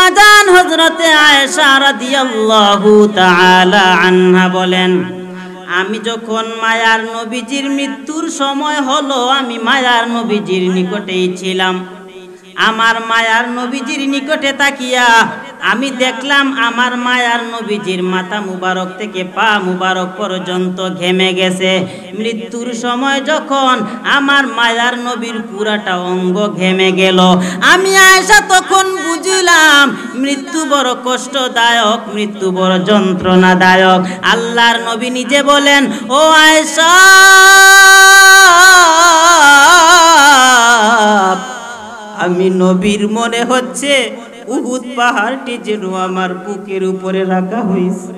আম্মাজান হযরতে আয়েশা রাদিয়াল্লাহু তাআলা আনহা বলেন, আমি যখন মায়ার নবীজির মৃত্যুর সময় হলো, আমি মায়ার নবীজির নিকটেই ছিলাম। আমার মায়ার নবীজির নিকটে তাকিয়া আমি দেখলাম আমার মায়ার নবীজির মাথা মুবারক থেকে পা মুবারক পর্যন্ত ঘেমে গেছে। মৃত্যুর সময় যখন আমার মায়ার নবীর পুরাটা অঙ্গ ঘেমে গেল, আমি আয়েশা তখন বুঝলাম মৃত্যু বড় কষ্টদায়ক, মৃত্যু বড় যন্ত্রণাদায়ক। আল্লাহর নবী নিজে বলেন, ও আয়েশা, আমি নবীর মনে হচ্ছে উহুদ পাহাড়টি যেন আমার বুকের উপরে রাখা হয়েছে।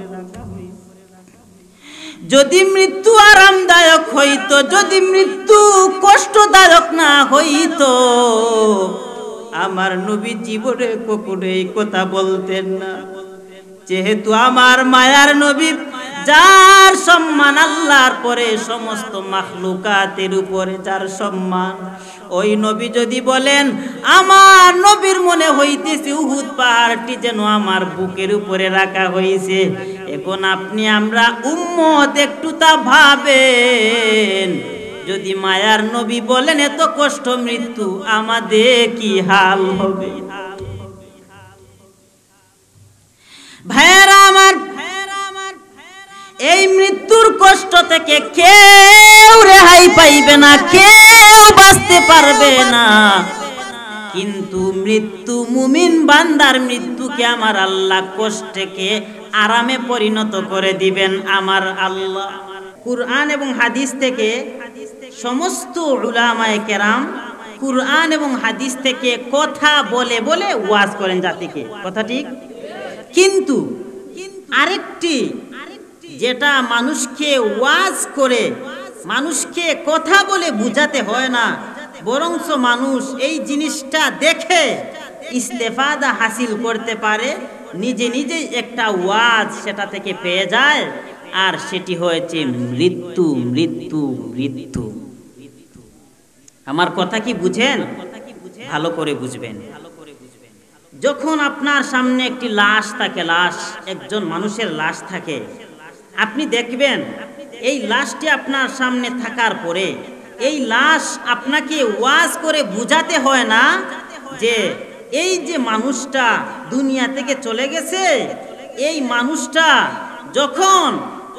যদি মৃত্যু আরামদায়ক হইতো, যদি মৃত্যু কষ্টদায়ক না হইতো, আমার নবী জীবনে কখনো এই কথা বলতেন না। যেহেতু আমার মায়ার নবী, যার সম্মান আল্লাহর পরে সমস্ত মাখলুকাতের উপরে যার সম্মান, ওই নবী যদি বলেন আমার নবীর মনে হইতেছে উহুদ পাহাড়টি যেন আমার বুকের উপরে রাখা হয়েছে, এখন আপনি আমরা উম্মত একটু তা ভাবেন, যদি মায়ার নবী বলেন এত কষ্ট মৃত্যু, আমাদের কি হাল হবে? ভাইয়েরা আমার, এই মৃত্যুর কষ্ট থেকে কেউ রেহাই পাইবে না, কেউ বাঁচতে পারবে না। কিন্তু মৃত্যু, মুমিন বান্দার মৃত্যুকে আমার আল্লাহ কষ্টকে আরামে পরিণত করে দিবেন আমার আল্লাহ। কুরআন এবং হাদিস থেকে সমস্ত উলামায়ে কেরাম কুরআন এবং হাদিস থেকে কথা বলে বলে ওয়াজ করেন জাতিকে, কথা ঠিক। কিন্তু আরেকটি, যেটা মানুষকে ওয়াজ করে, মানুষকে কথা বলে বুঝাতে হয় না, বরঞ্চ মানুষ এই জিনিসটা দেখে ইস্তেফাদা হাসিল করতে পারে, নিজে নিজেই একটা ওয়াজ সেটা থেকে পেয়ে যায়, আর সেটি হয়েছে মৃত্যু, মৃত্যু, মৃত্যু। আমার কথা কি বুঝেন? ভালো করে বুঝবেন। যখন আপনার সামনে একটি লাশ থাকে, লাশ, একজন মানুষের লাশ থাকে, আপনি দেখবেন এই লাশটি আপনার সামনে থাকার পরে এই লাশ আপনাকে ওয়াজ করে বুঝাতে হয় না যে এই যে মানুষটা দুনিয়া থেকে চলে গেছে, এই মানুষটা যখন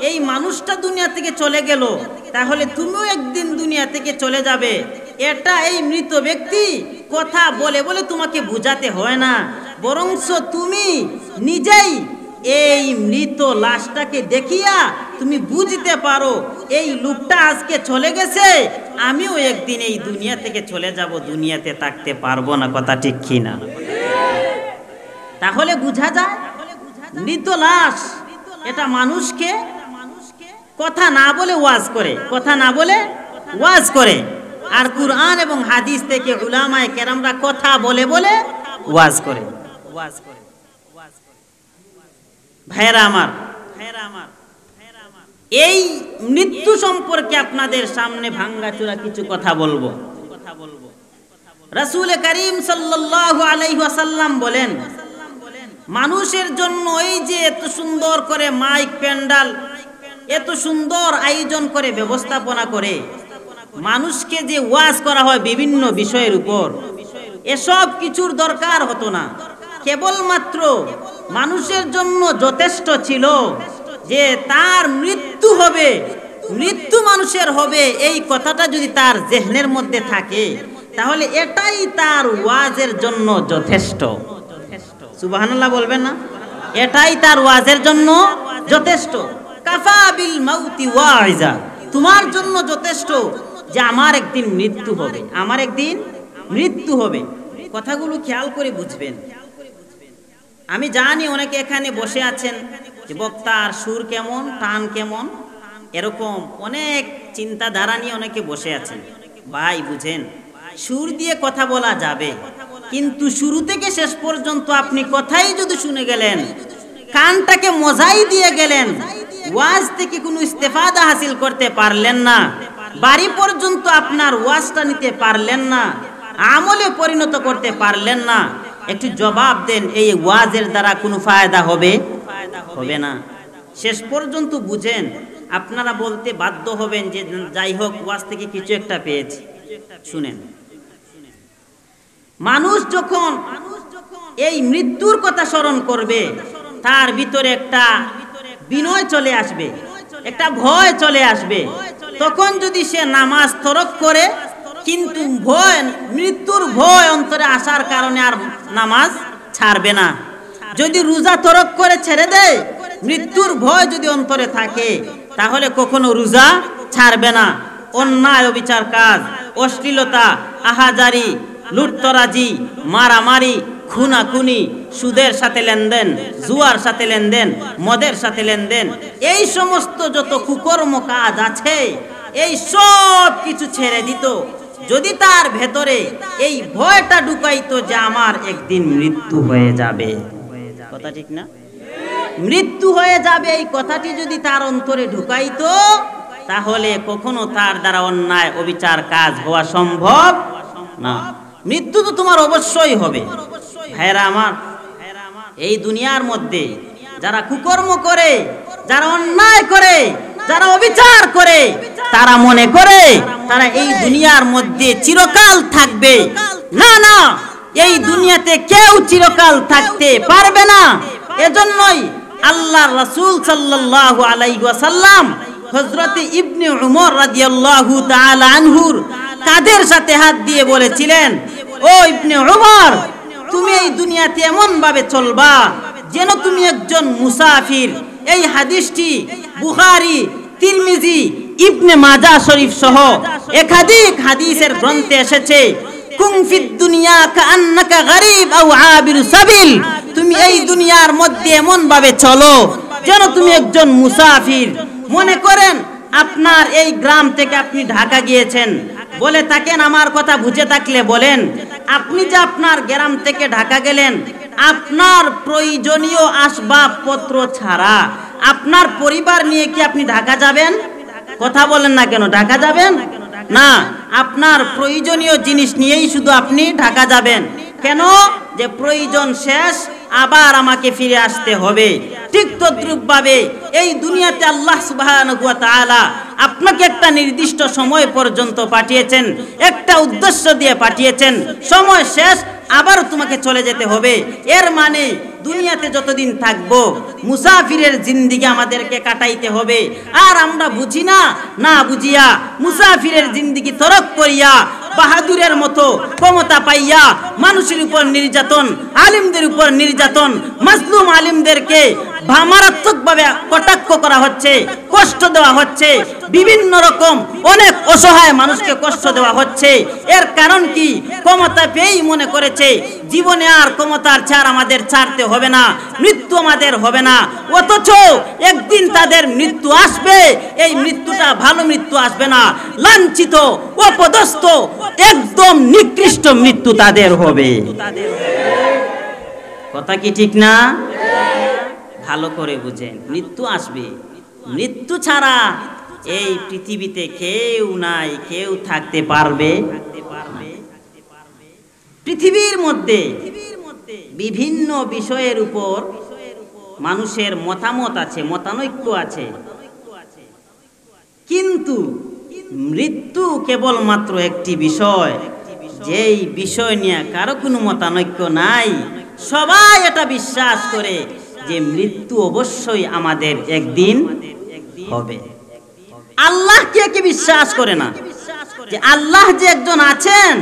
এই মানুষটা দুনিয়া থেকে চলে গেল, তাহলে তুমিও একদিন দুনিয়া থেকে চলে যাবে। এটা এই মৃত ব্যক্তি কথা বলে বলে তোমাকে বুঝাতে হয় না, বরঞ্চ তুমি নিজেই এই মৃত লাশটাকে দেখিয়া তুমি বুঝতে পারো এই লোকটা আজকে চলে গেছে, আমিও একদিন এই দুনিয়া থেকে চলে যাব, দুনিয়াতে থাকতে পারবো না, কথা ঠিক কি না? তাহলে বুঝা যায় মৃত লাশ এটা মানুষকে কথা না বলে ওয়াজ করে, কথা না বলে ওয়াজ করে। আর কুরআন এবং হাদিস থেকে উলামায়ে কেরামরা কথা বলে বলে ওয়াজ করে। ভাইরা আমার, এই মৃত্যু সম্পর্কে আপনাদের সামনে ভাঙ্গাচোরা কিছু কথা বলবো। রাসূল করিম সাল্লাল্লাহু আলাইহি ওয়াসাল্লাম বলেন, মানুষের জন্য এই যে এত সুন্দর করে মাইক প্যান্ডাল, এত সুন্দর আয়োজন করে ব্যবস্থাপনা করে মানুষকে যে ওয়াজ করা হয় বিভিন্ন বিষয়ের উপর, এসব কিছুর দরকার হতো না। কেবলমাত্র মানুষের জন্য যথেষ্ট ছিল যে তার মৃত্যু হবে, মৃত্যু মানুষের হবে, এই কথাটা যদি তার জেহনের মধ্যে থাকে, তাহলে এটাই তার ওয়াজের জন্য যথেষ্ট। সুবহানাল্লাহ বলবেন না? এটাই তার ওয়াজের জন্য যথেষ্ট। কাফা বিল মাউতি ওয়াইজা, তোমার জন্য যথেষ্ট যে আমার একদিন মৃত্যু হবে, আমার একদিন মৃত্যু হবে। কথাগুলো খেয়াল করে বুঝবেন। আমি জানি অনেকে এখানে বসে আছেন যে বক্তার সুর কেমন, টান কেমন, এরকম অনেক চিন্তাধারা নিয়ে অনেকে বসে আছেন। ভাই বুঝেন, সুর দিয়ে কথা বলা যাবে, কিন্তু শুরু থেকে শেষ পর্যন্ত আপনি কথাই যদি শুনে গেলেন, কানটাকে মজাই দিয়ে গেলেন, ওয়াজ থেকে কোনো ইস্তেফাদা হাসিল করতে পারলেন না, বাড়ি পর্যন্ত আপনার ওয়াজটা নিতে পারলেন না, আমলে পরিণত করতে পারলেন না, একটু জবাব দেন, এই ওয়াজের দ্বারা কোনো ফায়দা হবে? হবে না। শেষ পর্যন্ত বুঝেন, আপনারা বলতে বাধ্য হবেন যে যাই হোক ওয়াজ থেকে কিছু একটা পেয়েছি। শুনেন, মানুষ যখন এই মৃত্যুর কথা স্মরণ করবে, তার ভিতরে একটা বিনয় চলে আসবে, একটা ভয় চলে আসবে। তখন যদি সে নামাজ তরক করে, কিন্তু ভয়, মৃত্যুর ভয় অন্তরে আসার কারণে আর নামাজ ছাড়বে না। যদি রোজা তরক করে ছেড়ে দেয়, মৃত্যুর ভয় যদি অন্তরে থাকে, তাহলে কখনো রোজা ছাড়বে না। অন্যায় অবিচার কাজ, অশ্লীলতা, আহাজারি, লুটতরাজি, মারামারি, খুনাখুনি, সুদের সাথে লেনদেন, জুয়ার সাথে লেনদেন, মদের সাথে লেনদেন, এই সমস্ত যত কুকর্ম কাজ আছে, এই সব কিছু ছেড়ে দিত। যদি তার ভেতরে এই ভয়টা ঢুকাইতো যে আমার একদিন মৃত্যু হয়ে যাবে, কথা ঠিক না? মৃত্যু হয়ে যাবে, এই কথাটি যদি তার অন্তরে ঢুকাইতো, তাহলে কখনো তার দ্বারা অন্যায় অবিচার কাজ হওয়া সম্ভব না। মৃত্যু তো তোমার অবশ্যই হবে। ভাইরা আমার, এই দুনিয়ার মধ্যে যারা কুকর্ম করে, যারা অন্যায় করে, যারা অবিচার করে, তারা মনে করে তারা এই দুনিয়ার মধ্যে চিরকাল থাকবে। না না, এই দুনিয়াতে কেউ চিরকাল থাকতে পারবে না। এজন্যই আল্লাহর রাসূল সাল্লাল্লাহু আলাইহি ওয়াসাল্লাম হযরত ইবনে উমর রাদিয়াল্লাহু তাআলা আনহুর কাঁধের সাথে হাত দিয়ে বলেছিলেন, ও ইবনে উমর, তুমি এই দুনিয়াতে এমন ভাবে চলবা যেন তুমি একজন মুসাফির। এই হাদিসটি বুখারী, তিরমিজি, ইবনে মাজাহ শরীফ সহ একাধিক হাদিসের গ্রন্থে এসেছে। কুন ফিদ দুনিয়া কাআন্নাকা গরীব আও আবির সাবিল, তুমি এই দুনিয়ার মধ্যে এমন ভাবে চলো যেন তুমি একজন মুসাফির। মনে করেন আপনার এই গ্রাম থেকে আপনি ঢাকা গিয়েছেন, বলে থাকেন, আমার কথা বুঝে থাকলে বলেন, আপনি যে আপনার গ্রাম থেকে ঢাকা গেলেন, আপনার প্রয়োজনীয় আসবাবপত্র ছাড়া আপনার পরিবার নিয়ে কি আপনি ঢাকা যাবেন? কথা বলেন না কেন? ঢাকা যাবেন না, আপনার প্রয়োজনীয় জিনিস নিয়েই শুধু আপনি ঢাকা যাবেন। কেন? যে প্রয়োজন শেষ, আবার আমাকে ফিরে আসতে হবে। ঠিক তদ্রূপভাবে এই দুনিয়াতে আল্লাহ সুবহানাহু ওয়া তাআলা আপনাকে একটা নির্দিষ্ট সময় পর্যন্ত পাঠিয়েছেন, একটা উদ্দেশ্য দিয়ে পাঠিয়েছেন। সময় শেষ, আবার তোমাকে চলে যেতে হবে। এর মানে দুনিয়াতে যতদিন থাকবো মুসাফিরের জিন্দেগি আমাদেরকে কাটাইতে হবে। আর আমরা বুঝি না, না বুঝিয়া মুসাফিরের জিন্দেগি তরক করিয়া বাহাদুরের মতো ক্ষমতা পাইয়া মানুষের উপর নির্যাতন, আলিমদের উপর নির্যাতন, মাজলুম আলিমদেরকে মারাত্মকভাবে কটাক্ষ করা হচ্ছে, কষ্ট দেওয়া হচ্ছে, বিভিন্ন রকম অনেক অসহায় মানুষকে কষ্ট দেওয়া হচ্ছে। এর কারণ কি? ক্ষমতা পেয়েই মনে করেছে জীবনে আর ক্ষমতার ছাড় আমাদের ছাড়তে হবে না, মৃত্যু আমাদের হবে না। অথচ একদিন তাদের মৃত্যু আসবে, এই মৃত্যুটা ভালো মৃত্যু আসবে না, লাঞ্ছিত, অপদস্থ, একদম নিকৃষ্ট মৃত্যু তাদের হবে। কথা কি ঠিক না? ভালো করে বুঝেন, মৃত্যু আসবে। মৃত্যু ছাড়া এই পৃথিবীতে কেউ নাই, কেউ থাকতে পারবে। পৃথিবীর মধ্যে বিভিন্ন বিষয়ের উপর মানুষের মতামত আছে, মতানৈক্য আছে, কিন্তু মৃত্যু কেবলমাত্র একটি বিষয়, যেই বিষয় নিয়ে কারো কোনো মতানৈক্য নাই। সবাই এটা বিশ্বাস করে যে মৃত্যু অবশ্যই আমাদের একদিন হবে। আল্লাহ কে বিশ্বাস করে না যে আল্লাহ যে একজন আছেন,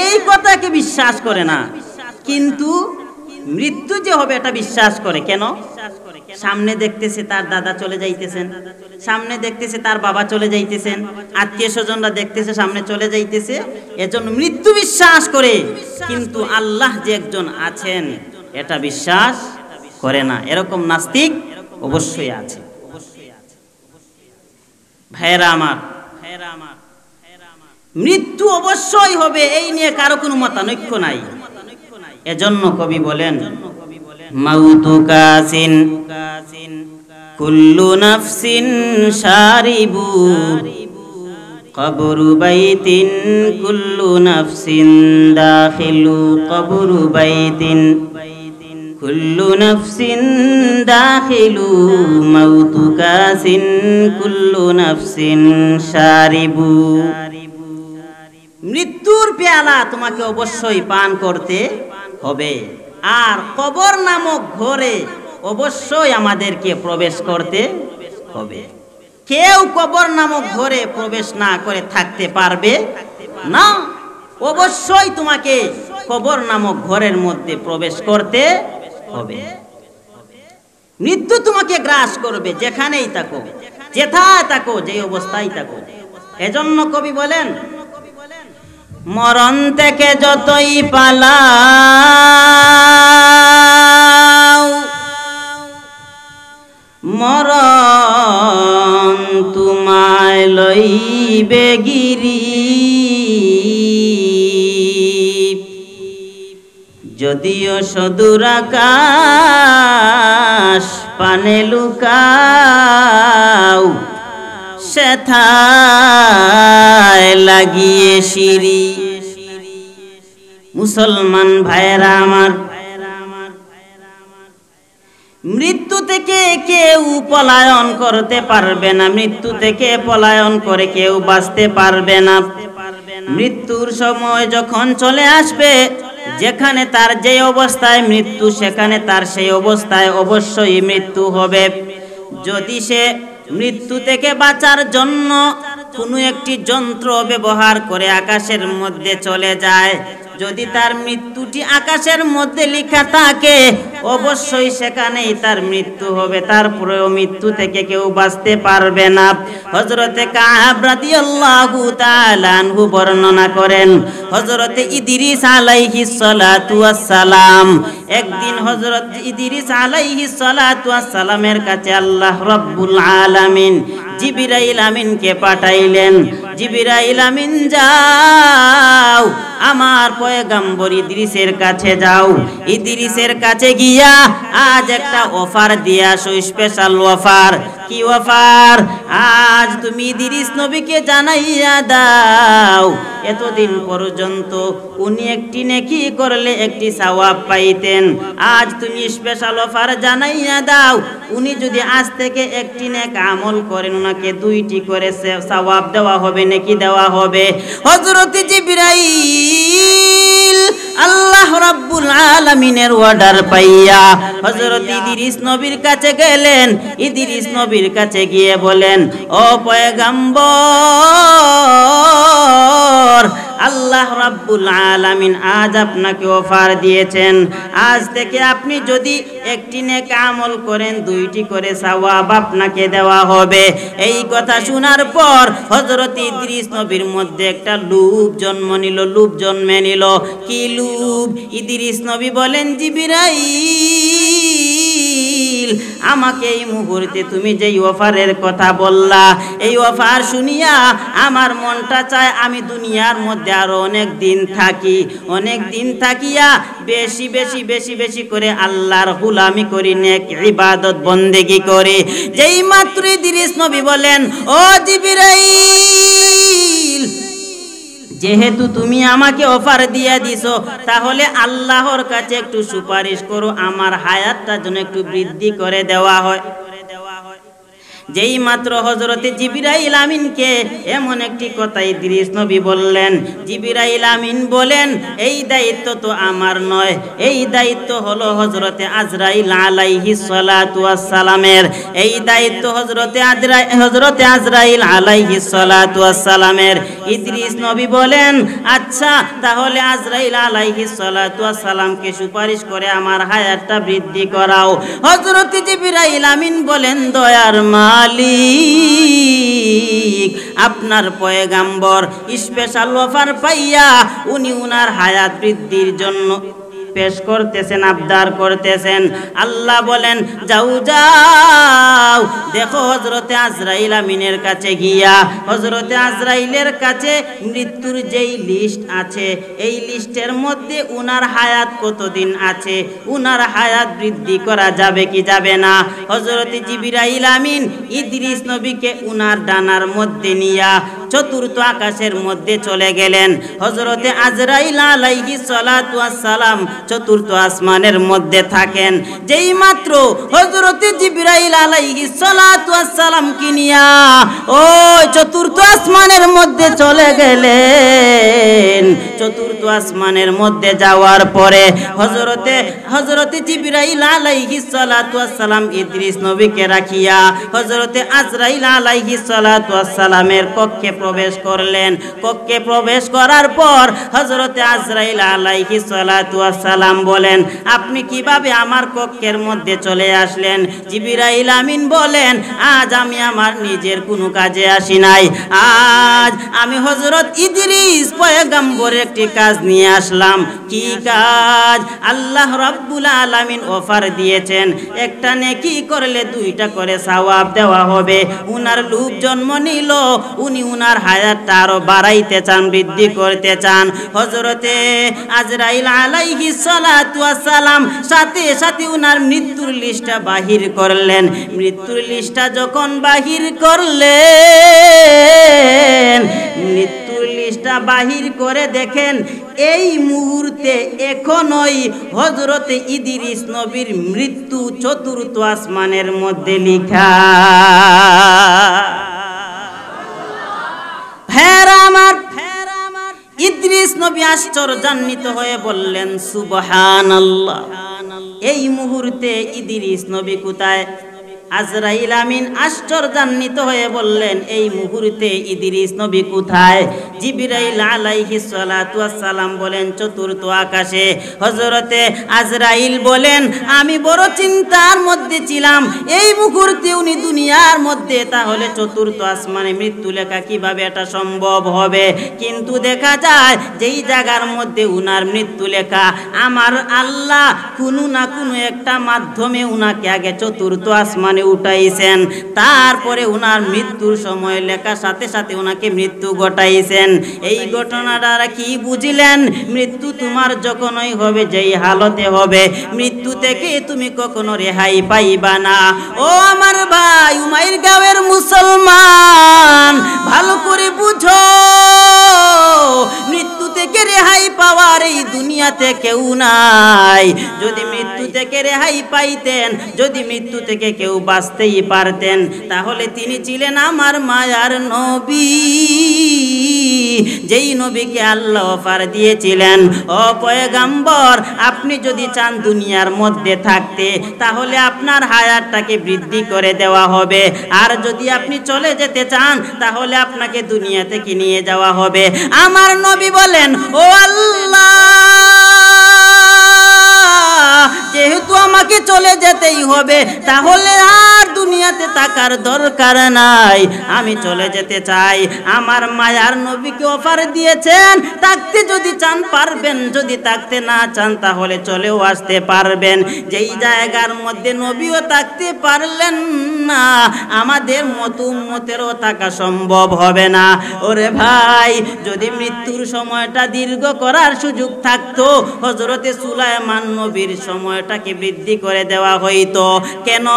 এই কথাকে বিশ্বাস করে না, কিন্তু মৃত্যু যে হবে এটা বিশ্বাস করে। কেন? সামনে দেখতেছে তার দাদা চলে যাইতেছেন, সামনে দেখতেছে তার বাবা চলে যাইতেছেন, আত্মীয় স্বজনরা দেখতেছে সামনে চলে যাইতেছে, এজন্য মৃত্যু বিশ্বাস করে। কিন্তু আল্লাহ যে একজন আছেন এটা বিশ্বাস করে না। এরকম নাস্তিক অবশ্যই আছে। ভাইরা আমার, মৃত্যু অবশ্যই হবে, এই নিয়ে কারো কোনো মতানৈক্য নাই। এজন্য কবি বলেন, মাউতু কাসিন কুল্লু নাফসিন শারিবু কবরু বাইতিন কুল্লু নাফসিন দাখিলু কবরু বাইতিন কুল্লু নাফসিন দাখিলু মাউতু কাসিন কুল্লু নাফসিন শারিবু। মৃত্যুর পেয়ালা তোমাকে অবশ্যই পান করতে হবে, আর কবর নামক ঘরে অবশ্যই আমাদেরকে প্রবেশ করতে হবে। কেউ কবর নামক ঘরে প্রবেশ না করে থাকতে পারবে না। অবশ্যই তোমাকে কবর নামক ঘরের মধ্যে প্রবেশ করতে হবে। মৃত্যু তোমাকে গ্রাস করবে, যেখানেই থাকো, যেথায় থাকো, যে অবস্থায় থাকো। এজন্য কবি বলেন, মরণ থেকে যতই পালাও মরণ তোমায় লইবে গিরি, যদিও সদূর আকাশ পানে লুকাও সেথায় লাগিয়ে সিঁড়ি। মুসলমান ভাইরা আমার, মৃত্যু থেকে কেউ পলায়ন করতে পারবে না, মৃত্যু থেকে পলায়ন করে কেউ বাঁচতে পারবে না। মৃত্যুর সময় যখন চলে আসবে, যেখানে তার যে অবস্থায় মৃত্যু, সেখানে তার সেই অবস্থায় অবশ্যই মৃত্যু হবে। যদি সে মৃত্যু থেকে বাঁচার জন্য কোনো একটি যন্ত্র ব্যবহার করে আকাশের মধ্যে চলে যায়, যদি তার মৃত্যুটি আকাশের মধ্যে লেখা থাকে, অবশ্যই সেখানেই তার মৃত্যু হবে। তারপরেও মৃত্যু থেকে কেউ বাঁচতে পারবে না। হযরতে কাব রাদিয়াল্লাহু তাআলা আনহু বর্ণনা করেন, হযরতে ইদ্রিস আলাইহিস সালাতু ওয়াস সালাম, একদিন হযরত ইদ্রিস আলাইহিস সালাতু ওয়াস সালামের কাছে আল্লাহ রাব্বুল আলামিন জিবরাইল আমিনকে পাঠাইলেন। জিবরাইল আমিন, যাও আমার পয়গম্বর ইদ্রিসের কাছে যাও, ইদ্রিসের কাছে গিয়া আজ একটা অফার দিয়ে আসো, স্পেশাল অফার। কি অফার? আজ তুমি ইদ্রিস নবীকে জানাইয়া দাও, এতদিন পর্যন্ত উনি একটি নেকি করলে একটি সওয়াব পাইতেন, আজ তুমি স্পেশাল অফার জানাইয়া দাও, উনি যদি আজ থেকে একটি নেক আমল করেন, ওনাকে 2টি করে সওয়াব দেওয়া হবে, নেকি দেওয়া হবে। হযরত জিবরাইল আল্লাহ রাব্বুল আলামিনের অর্ডার পাইয়া হযরত ইদ্রিস নবীর কাছে গেলেন। ইদ্রিস নবীর কাছে গিয়ে বলেন, ও পয়গম্বর, আল্লাহ রাব্বুল আলামিন আজ আপনাকে অফার দিয়েছেন, আজ থেকে আপনি যদি একটি নেক আমল করেন 2টি করে সওয়াব আপনাকে দেওয়া হবে। এই কথা শোনার পর হযরত ইদ্রিস নবীর মধ্যে একটা লোভ জন্মে নিল। কি লোভ? ইদ্রিস নবী বলেন, জিবরাইল, আমাকে এই মুহূর্তে তুমি যেই অফারের কথা বললা, এই অফার শুনিয়া আমার মনটা চায় আমি দুনিয়ার মধ্যে আরো অনেক দিন থাকি, অনেক দিন থাকিয়া বেশি বেশি বেশি বেশি করে আল্লাহর গোলামি করি, নেক ইবাদত বন্দেগি করি। যেই মাত্র ইদ্রিস নবী বলেন, ও জিবরাইল, যেহেতু তুমি আমাকে অফার দিয়া দিছো, তাহলে আল্লাহর কাছে একটু সুপারিশ করো, আমার হায়াতটা যেন একটু বৃদ্ধি করে দেওয়া হয়। যেই মাত্র হযরতে জিবরাইল আমিনকে এমন একটি কথা ইদ্রিস নবী বললেন, জিবরাইল আমিন বলেন, এই দায়িত্ব তো আমার নয়, এই দায়িত্ব হলো হযরতে আজরাইল আলাইহিস সালাতু ওয়াস সালামের। এই দায়িত্ব হযরতে আজরাইল আলাইহিস সালাতু ওয়াস সালামের। ইদ্রিস নবী বলেন, আচ্ছা তাহলে আজরাইল আলাইহিস সালাতু ওয়াস সালামকে সুপারিশ করে আমার হায়াতটা বৃদ্ধি করাও। হযরতে জিবরাইল আমিন বলেন, দয়ার মালিক, আপনার পয়গম্বর স্পেশাল অফার পাইয়া উনি উনার হায়াত বৃদ্ধির জন্য পেশ করতেছেন, আবদার করতেছেন। আল্লাহ বলেন, যাও যাও, দেখো হযরতে আজরাইল আমিনের কাছে গিয়া হযরতে আজরাইলের কাছে মৃত্যুর যেই লিস্ট আছে, এই লিস্টের মধ্যে উনার হায়াত কতদিন আছে, উনার হায়াত বৃদ্ধি করা যাবে কি যাবে না। হযরতে জিবরাইল আমিন ইদ্রিস নবীকে উনার ডানার মধ্যে নিয়া চতুর্থ আকাশের মধ্যে চলে গেলেন। হযরতে আজরাইল আলাইহিস সালাতু ওয়াস সালাম চতুর্থ আসমানের মধ্যে থাকেন। যেই মাত্র হযরতে জিবরাইল আলাইহিস সালাতু ওয়াস সালাম কি নিয়া ওই চতুর্থ আসমানের মধ্যে চলে গেলেন। চতুর্থ আসমানের মধ্যে যাওয়ার পরে হযরতে জিবরাইল আলাইহিস সালাতু ওয়াস সালাম ইদ্রিস নবীকে রাখিয়া হযরতে আজরাইল আলাইহিস সালাতু ওয়াস সালামের কক্ষে প্রবেশ করলেন। কক্ষে প্রবেশ করার পর হযরতে আজরাইল আলাইহিস সালাতু ওয়াস সালাম বলেন, আপনি কিভাবে আমার কক্ষের মধ্যে চলে আসলেন? জিবরাইল আমিন বলেন, আজ আমি আমার নিজের কোনো কাজে আসি নাই, আজ আমি হযরত ইদ্রিস পয়গম্বরের একটি কাজ নিয়ে আসলাম। কি কাজ? আল্লাহ রাব্বুল আলামিন অফার দিয়েছেন, একটা নেকি করলে দুইটা করে সওয়াব দেওয়া হবে। উনার লোভ জন্ম নিল, উনি উনার হায়াতটা আরো বাড়াইতে চান, বৃদ্ধি করতে চান। হযরতে আজরাইল আলাইহিস সালাতু ওয়াস সালাম সাথে সাথে উনার মৃত্যুর লিস্টটা বাহির করলেন। মৃত্যুর লিস্টটা যখন বাহির করলেন, মৃত্যুর লিস্টটা বাহির করে দেখেন এই মুহূর্তে এখনই হযরতে ইদ্রিস নবীর মৃত্যু চতুর্থ আসমানের মধ্যে লেখা। ইদ্রিস নবী আশ্চর্যান্বিত হয়ে বললেন, সুবহানাল্লাহ। এই মুহূর্তে ইদ্রিস নবী কোথায়? আজরাইল আমিন আশ্চর্যান্বিত হয়ে বললেন, এই মুহূর্তে ইদ্রিস নবী কোথায়? জিবরাইল আলাইহিস সালাতু ওয়াস সালাম বলেন, চতুর্থ আকাশে। হযরতে আজরাইল বলেন, আমি বড় চিন্তার মধ্যে ছিলাম, এই মুহূর্তে উনি দুনিয়ার মধ্যে, তাহলে চতুর্থ আসমানে মৃত্যু লেখা কিভাবে এটা সম্ভব হবে? কিন্তু দেখা যায় যেই জায়গার মধ্যে উনার মৃত্যু লেখা, আমার আল্লাহ কোনো না কোনো একটা মাধ্যমে উনাকে আগে চতুর্থ আসমানে উঠাইছেন, তারপরে উনার মৃত্যুর সময় লেখার সাথে সাথে উনাকে মৃত্যু ঘটাইছেন। এই ঘটনাটা কি বুঝলেন? মৃত্যু তোমার যখনই হবে, যেই হালতে হবে, মৃত্যু থেকে তুমি কখনো রেহাই পাইবা না। ও আমার ভাই উমাইর গাঁয়ের মুসলমান, ভালো করে বুঝো, মৃত্যু থেকে রেহাই পাওয়ার এই দুনিয়াতে কেউ নাই। যদি মৃত্যু থেকে রেহাই পাইতেন, যদি মৃত্যু থেকে কেউ বাঁচতেই পারতেন, তাহলে তিনি ছিলেন আমার মায়ার নবী, যেই নবীকে আল্লাহ অফার দিয়েছিলেন, ও পয়গম্বর আপনি যদি চান দুনিয়ার মধ্যে থাকতে, তাহলে আপনার হায়াতটাকে বৃদ্ধি করে দেওয়া হবে, আর যদি আপনি চলে যেতে চান, তাহলে আপনাকে দুনিয়া থেকে নিয়ে যাওয়া হবে। আমার নবী বলেন, ও আল্লাহ, যেহেতু আমাকে চলে যেতেই হবে, তাহলে আর দুনিয়াতে থাকার দরকার নাই, আমি চলে যেতে চাই। আমার মায়ার নবীকে অফার দিয়েছেন, থাকতে যদি চান পারবেন, যদি থাকতে না চান তাহলে চলেও আসতে পারবেন। যেই জায়গার মধ্যে নবীও থাকতে পারলেন না, আমাদের মতো উম্মতেরও থাকা সম্ভব হবে না। ওরে ভাই, যদি মৃত্যুর সময়টা দীর্ঘ করার সুযোগ থাকতো, হযরতে সুলাইমান নবীর সময়টাকে বৃদ্ধি করে দেওয়া হইতো। কেন?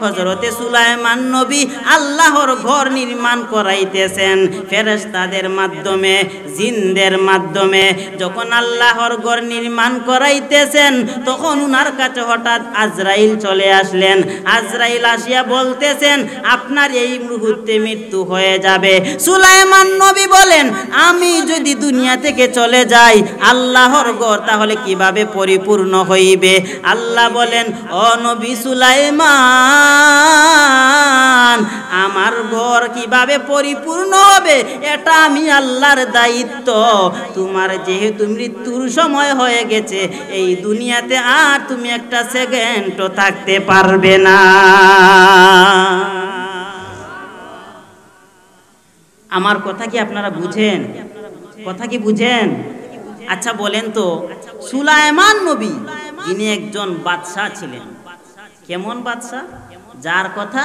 হযরতে সুলাইমান নবী আল্লাহর ঘর নির্মাণ করাইতেছেন ফেরেশতাদের মাধ্যমে, জিনদের মাধ্যমে। যখন আল্লাহর ঘর নির্মাণ করাইতেছেন, তখন উনার কাছে হঠাৎ আজরাইল চলে আসলেন। আজরাইল আসিয়া বলতেছেন, আপনার এই মুহূর্তে মৃত্যু হয়ে যাবে। সুলাইমান নবী বলেন, আমি যদি দুনিয়া থেকে চলে যাই, আল্লাহর ঘর তাহলে কিভাবে পরিপূর্ণ হইবে? আল্লাহ বলেন, ও নবী সুলাইমান, আমার ঘর কিভাবে পরিপূর্ণ হবে এটা আমি আল্লাহর দায়িত্ব। তোমার যেহেতু মৃত্যুর সময় হয়ে গেছে, এই দুনিয়াতে আর তুমি একটা সেকেন্ডও থাকতে পারবে না। আমার কথা কি আপনারা বুঝেন? কথা কি বুঝেন? আচ্ছা বলেন তো, সুলাইমান নবী যিনি একজন বাদশাহ ছিলেন, কেমন বাদশাহ? যার কথা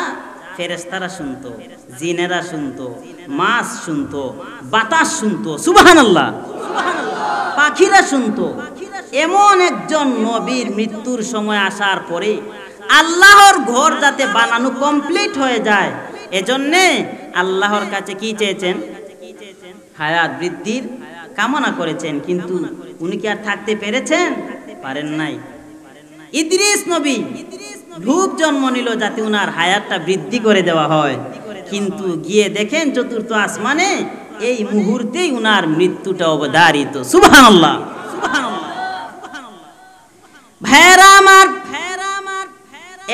ফেরেশতারা শুনতো, জিনেরা শুনতো, মাছ শুনতো, বাতাস শুনতো, সুবহানাল্লাহ, পাখিরা শুনতো। এমন একজন নবীর মৃত্যুর সময় আসার পরে আল্লাহর ঘর যাতে বানানো কমপ্লিট হয়ে যায়, এজন্যে আল্লাহর কাছে কি চেয়েছেন? হায়াত বৃদ্ধির কামনা করেছেন, কিন্তু উনি কি আর থাকতে পেরেছেন? পারেন নাই। ইদ্রিস নবী খুব জন্ম নিল যাতে উনার হায়াতটা বৃদ্ধি করে দেওয়া হয়, কিন্তু গিয়ে দেখেন চতুর্থ আসমানে এই মুহূর্তেই উনার মৃত্যুটা অবধারিত। সুবহানাল্লাহ, সুবহানাল্লাহ। ভাইরা আমার,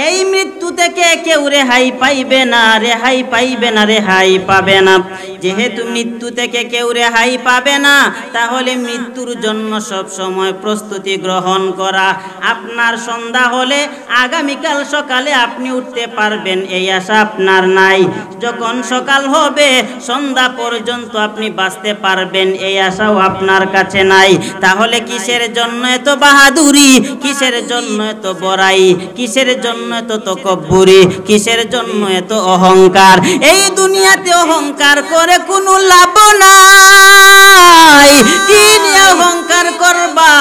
এই মৃত্যু থেকে কেউ রেহাই পাইবে না, রেহাই পাইবে না, রেহাই পাবে না। যেহেতু মৃত্যু থেকে কেউ রেহাই পাবে না, তাহলে মৃত্যুর জন্য সব সময় প্রস্তুতি গ্রহণ করা। আপনার সন্ধ্যা হলে আগামীকাল সকালে আপনি উঠতে পারবেন এই আশা আপনার নাই। যখন সকাল হবে সন্ধ্যা পর্যন্ত আপনি বাঁচতে পারবেন এই আশাও আপনার কাছে নাই। তাহলে কিসের জন্য এত বাহাদুরি, কিসের জন্য এত বড়াই, কিসের জন্য এত তকব্বুরি, কিসের জন্য এত অহংকার? এই দুনিয়াতে অহংকার করে কোনো লাভ নাই। কি নিয়ে অহংকার করবা?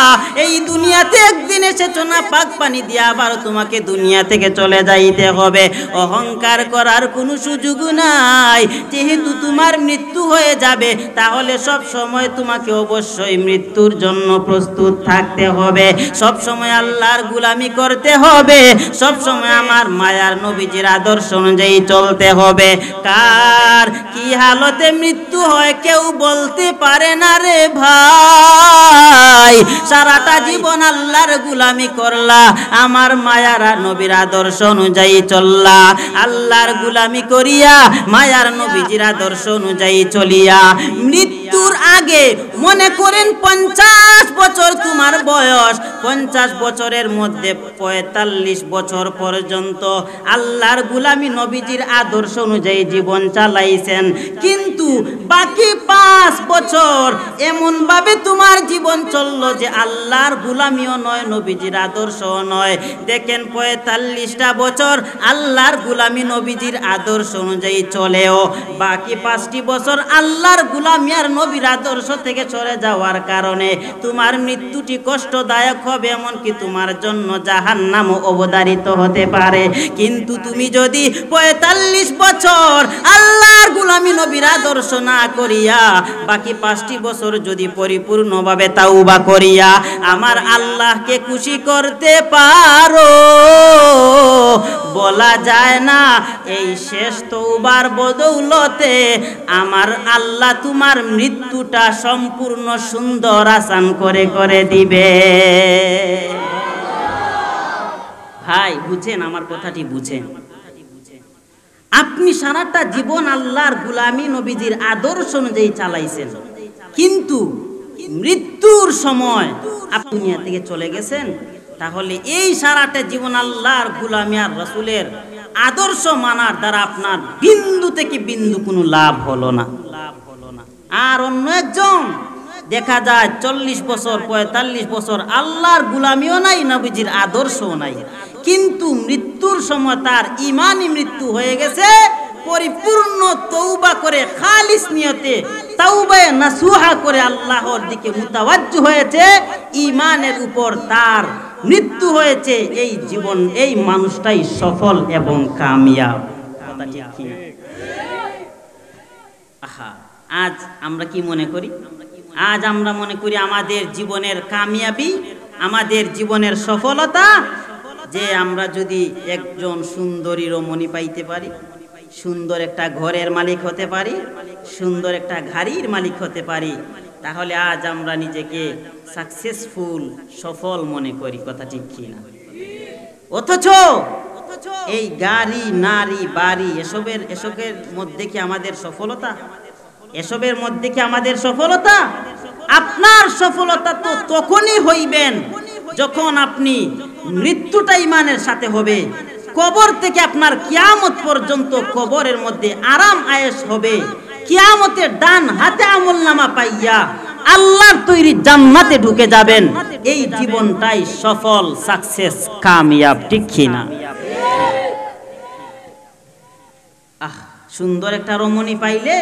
এই দুনিয়াতে একদিন এসেছো না পাক পানি দিয়ে, আবার তোমাকে দুনিয়া থেকে চলে যাইতে হবে। অহংকার করার কোনো সুযোগ নাই। যেহেতু তোমার মৃত্যু হয়ে যাবে, তাহলে সব সময় তোমাকে অবশ্যই মৃত্যুর জন্য প্রস্তুত থাকতে হবে। সব সময় আল্লাহর গোলামি করতে হবে, সব সময় আমার মায়ার নবীজির আদর্শ অনুযায়ী চলতে হবে। কার কি হালতে মৃত্যু হয় কেউ বলতে পারে না রে ভাই। সারাটা জীবন আল্লাহর গোলামি করলা, আমার মায়ার নবীর আদর্শ অনুযায়ী চললা। আল্লাহর গোলামি করিয়া মায়ার নবীজির আদর্শ অনুযায়ী চলিয়া মৃত্যুর আগে মনে করেন 50 বছর তোমার বয়স, 50 বছরের মধ্যে 45 বছর পর্যন্ত আল্লাহর গোলামি নবীজির আদর্শ অনুযায়ী জীবন চালাইছেন, কিন্তু বাকি 5 বছর এমন ভাবে তোমার জীবন চললো যে আল্লাহর গোলামিও নয়, নবীজির আদর্শও নয়। দেখেন 45টা বছর আল্লাহর গোলামি নবীজির আদর্শ অনুযায়ী চলেও বাকি 5টি বছর আল্লাহর গোলামি আর নবীর আদর্শ থেকে সরে যাওয়ার কারণে তোমার মৃত্যুটি কষ্টদায়ক হবে, এমনকি তোমার জন্য জাহান্নামও অবধারিত হতে পারে। কিন্তু তুমি যদি 45 বছর আল্লাহর গোলামি নবীর আদর্শ না করিয়া বাকি 5টি বছর যদি পরিপূর্ণভাবে তাওবা করিয়া আমার আল্লাহকে খুশি করতে পারো, বলা যায় না এই শেষ তওবার বদৌলতে আমার আল্লাহ তোমার মৃত্যুটা সম্পূর্ণ সুন্দর আসান করে করে দিবে। ভাই বুঝেন, আমার কথাটি বুঝেন। আপনি সারাটা জীবন আল্লাহর গোলামি নবীজির আদর্শ অনুযায়ী চালাইছেন, কিন্তু মৃত্যুর সময় আপনি দুনিয়া থেকে চলে গেছেন, তাহলে এই সারাটা জীবন আল্লাহর গোলামি আর রাসূলের আদর্শ মানার দ্বারা আপনার বিন্দু থেকে বিন্দু কোনো লাভ হলো না। আর অন্য একজন দেখা যায় 40 বছর 45 বছর আল্লাহর গোলামিও নাই, নবীজির আদর্শও নাই, কিন্তু মৃত্যুর সময় তার ঈমানি মৃত্যু হয়ে গেছে। পরিপূর্ণ তওবা করে খালিস নিয়তে তাওবায়ে নাসুহা করে আল্লাহর দিকে মুতাওয়াজ্জু হয়েছে, ঈমানের উপর তার মৃত্যু হয়েছে। এই জীবন এই মানুষটাই সফল এবং কামিয়াব। কথা ঠিক কি না? আহা, আজ আমরা কি মনে করি? আজ আমরা মনে করি আমাদের জীবনের কামিয়াবি, আমাদের জীবনের সফলতা যে আমরা যদি একজন সুন্দরী রমণী পাইতে পারি, সুন্দর একটা ঘরের মালিক হতে পারি, সুন্দর একটা গাড়ির মালিক হতে পারি, তাহলে আজ আমরা নিজেকে সাকসেসফুল, সফল মনে করি। কথা ঠিক কি না? অথচ এই গাড়ি, নারী, বাড়ি এসবের মধ্যে কি আমাদের সফলতা? এসবের মধ্যে কি আমাদের সফলতা? আপনার সফলতা তো তখনই হইবেন যখন আপনি মৃত্যুটা ঈমানের সাথে হবে। কবর থেকে আপনার কিয়ামত পর্যন্ত কবরের মধ্যে আরাম আয়েশ হবে। কিয়ামতের ডান হাতে আমলনামা পাইয়া আল্লাহর তৈরি জান্নাতে ঢুকে যাবেন। এই জীবনটাই সফল, সাকসেস, কামিয়াব। ঠিক কি না? সুন্দর একটা রমণী পাইলে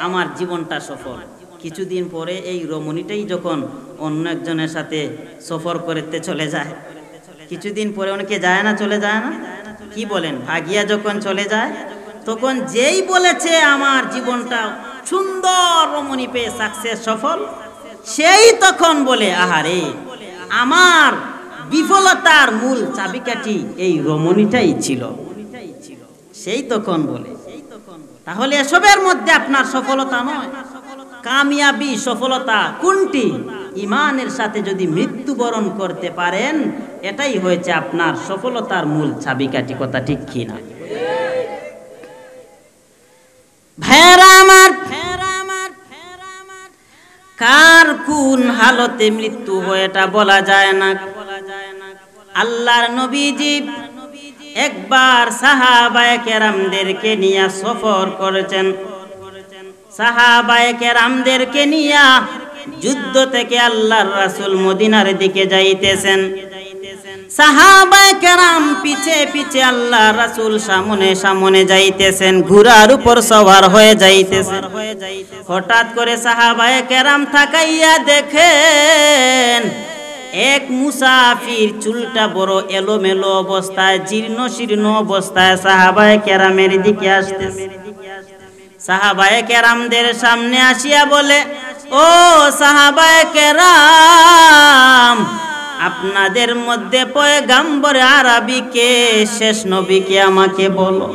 আমার জীবনটা সফল। কিছুদিন পরে এই রমণীটাই যখন অন্য একজনের সাথে সফর করতে চলে যায়, কিছুদিন পরে অনেকে যায় না, চলে যায় না, কি বলেন, ভাগিয়া যখন চলে যায়, তখন যেই বলেছে আমার জীবনটা সুন্দর রমণী পেয়ে সাকসেস সফল, সেই তখন বলে আহারে আমার বিফলতার মূল চাবিকাঠি এই রমণীটাই ছিল। সেই তখন বলে তাহলে এসবের মধ্যে আপনার সফলতা নয়, কামিয়াবি সফলতা কোনটি? ঈমানের সাথে যদি মৃত্যুবরণ করতে পারেন, এটাই হয়েছে আপনার সফলতার মূল চাবিকাঠি। কথা ঠিক কি না? ভাইরা আমার, কার কোন হালতে মৃত্যু হয় এটা বলা যায় না। আল্লাহর নবীজি একবার সাহাবায়ে কেরামদেরকে নিয়ে সফর করেছেন। সাহাবায়ে কেরামদেরকে নিয়ে যুদ্ধ থেকে আল্লাহর রাসূল মদিনার দিকে যাইতেছেন। সাহাবায়ে কেরাম পিছে পিছে, আল্লাহর রাসূল সামনে সামনে যাইতেছেন, ঘোড়ার উপর সওয়ার হয়ে যাইতেছেন। হঠাৎ করে সাহাবায়ে কেরাম তাকাইয়া দেখেন এক মুসাফির চুলটা বড় এলোমেলো অবস্থায়, জীর্ণ শীর্ণ অবস্থায় সাহাবায়ে কেরামের দিকে আসতেছে। সাহাবায়ে কেরামদের সামনে আসিয়া বলে, ও সাহাবায়ে কেরাম, আপনাদের মধ্যে পয়গাম্বর আরবী কে, শেষ নবী কে, আমাকে বলো।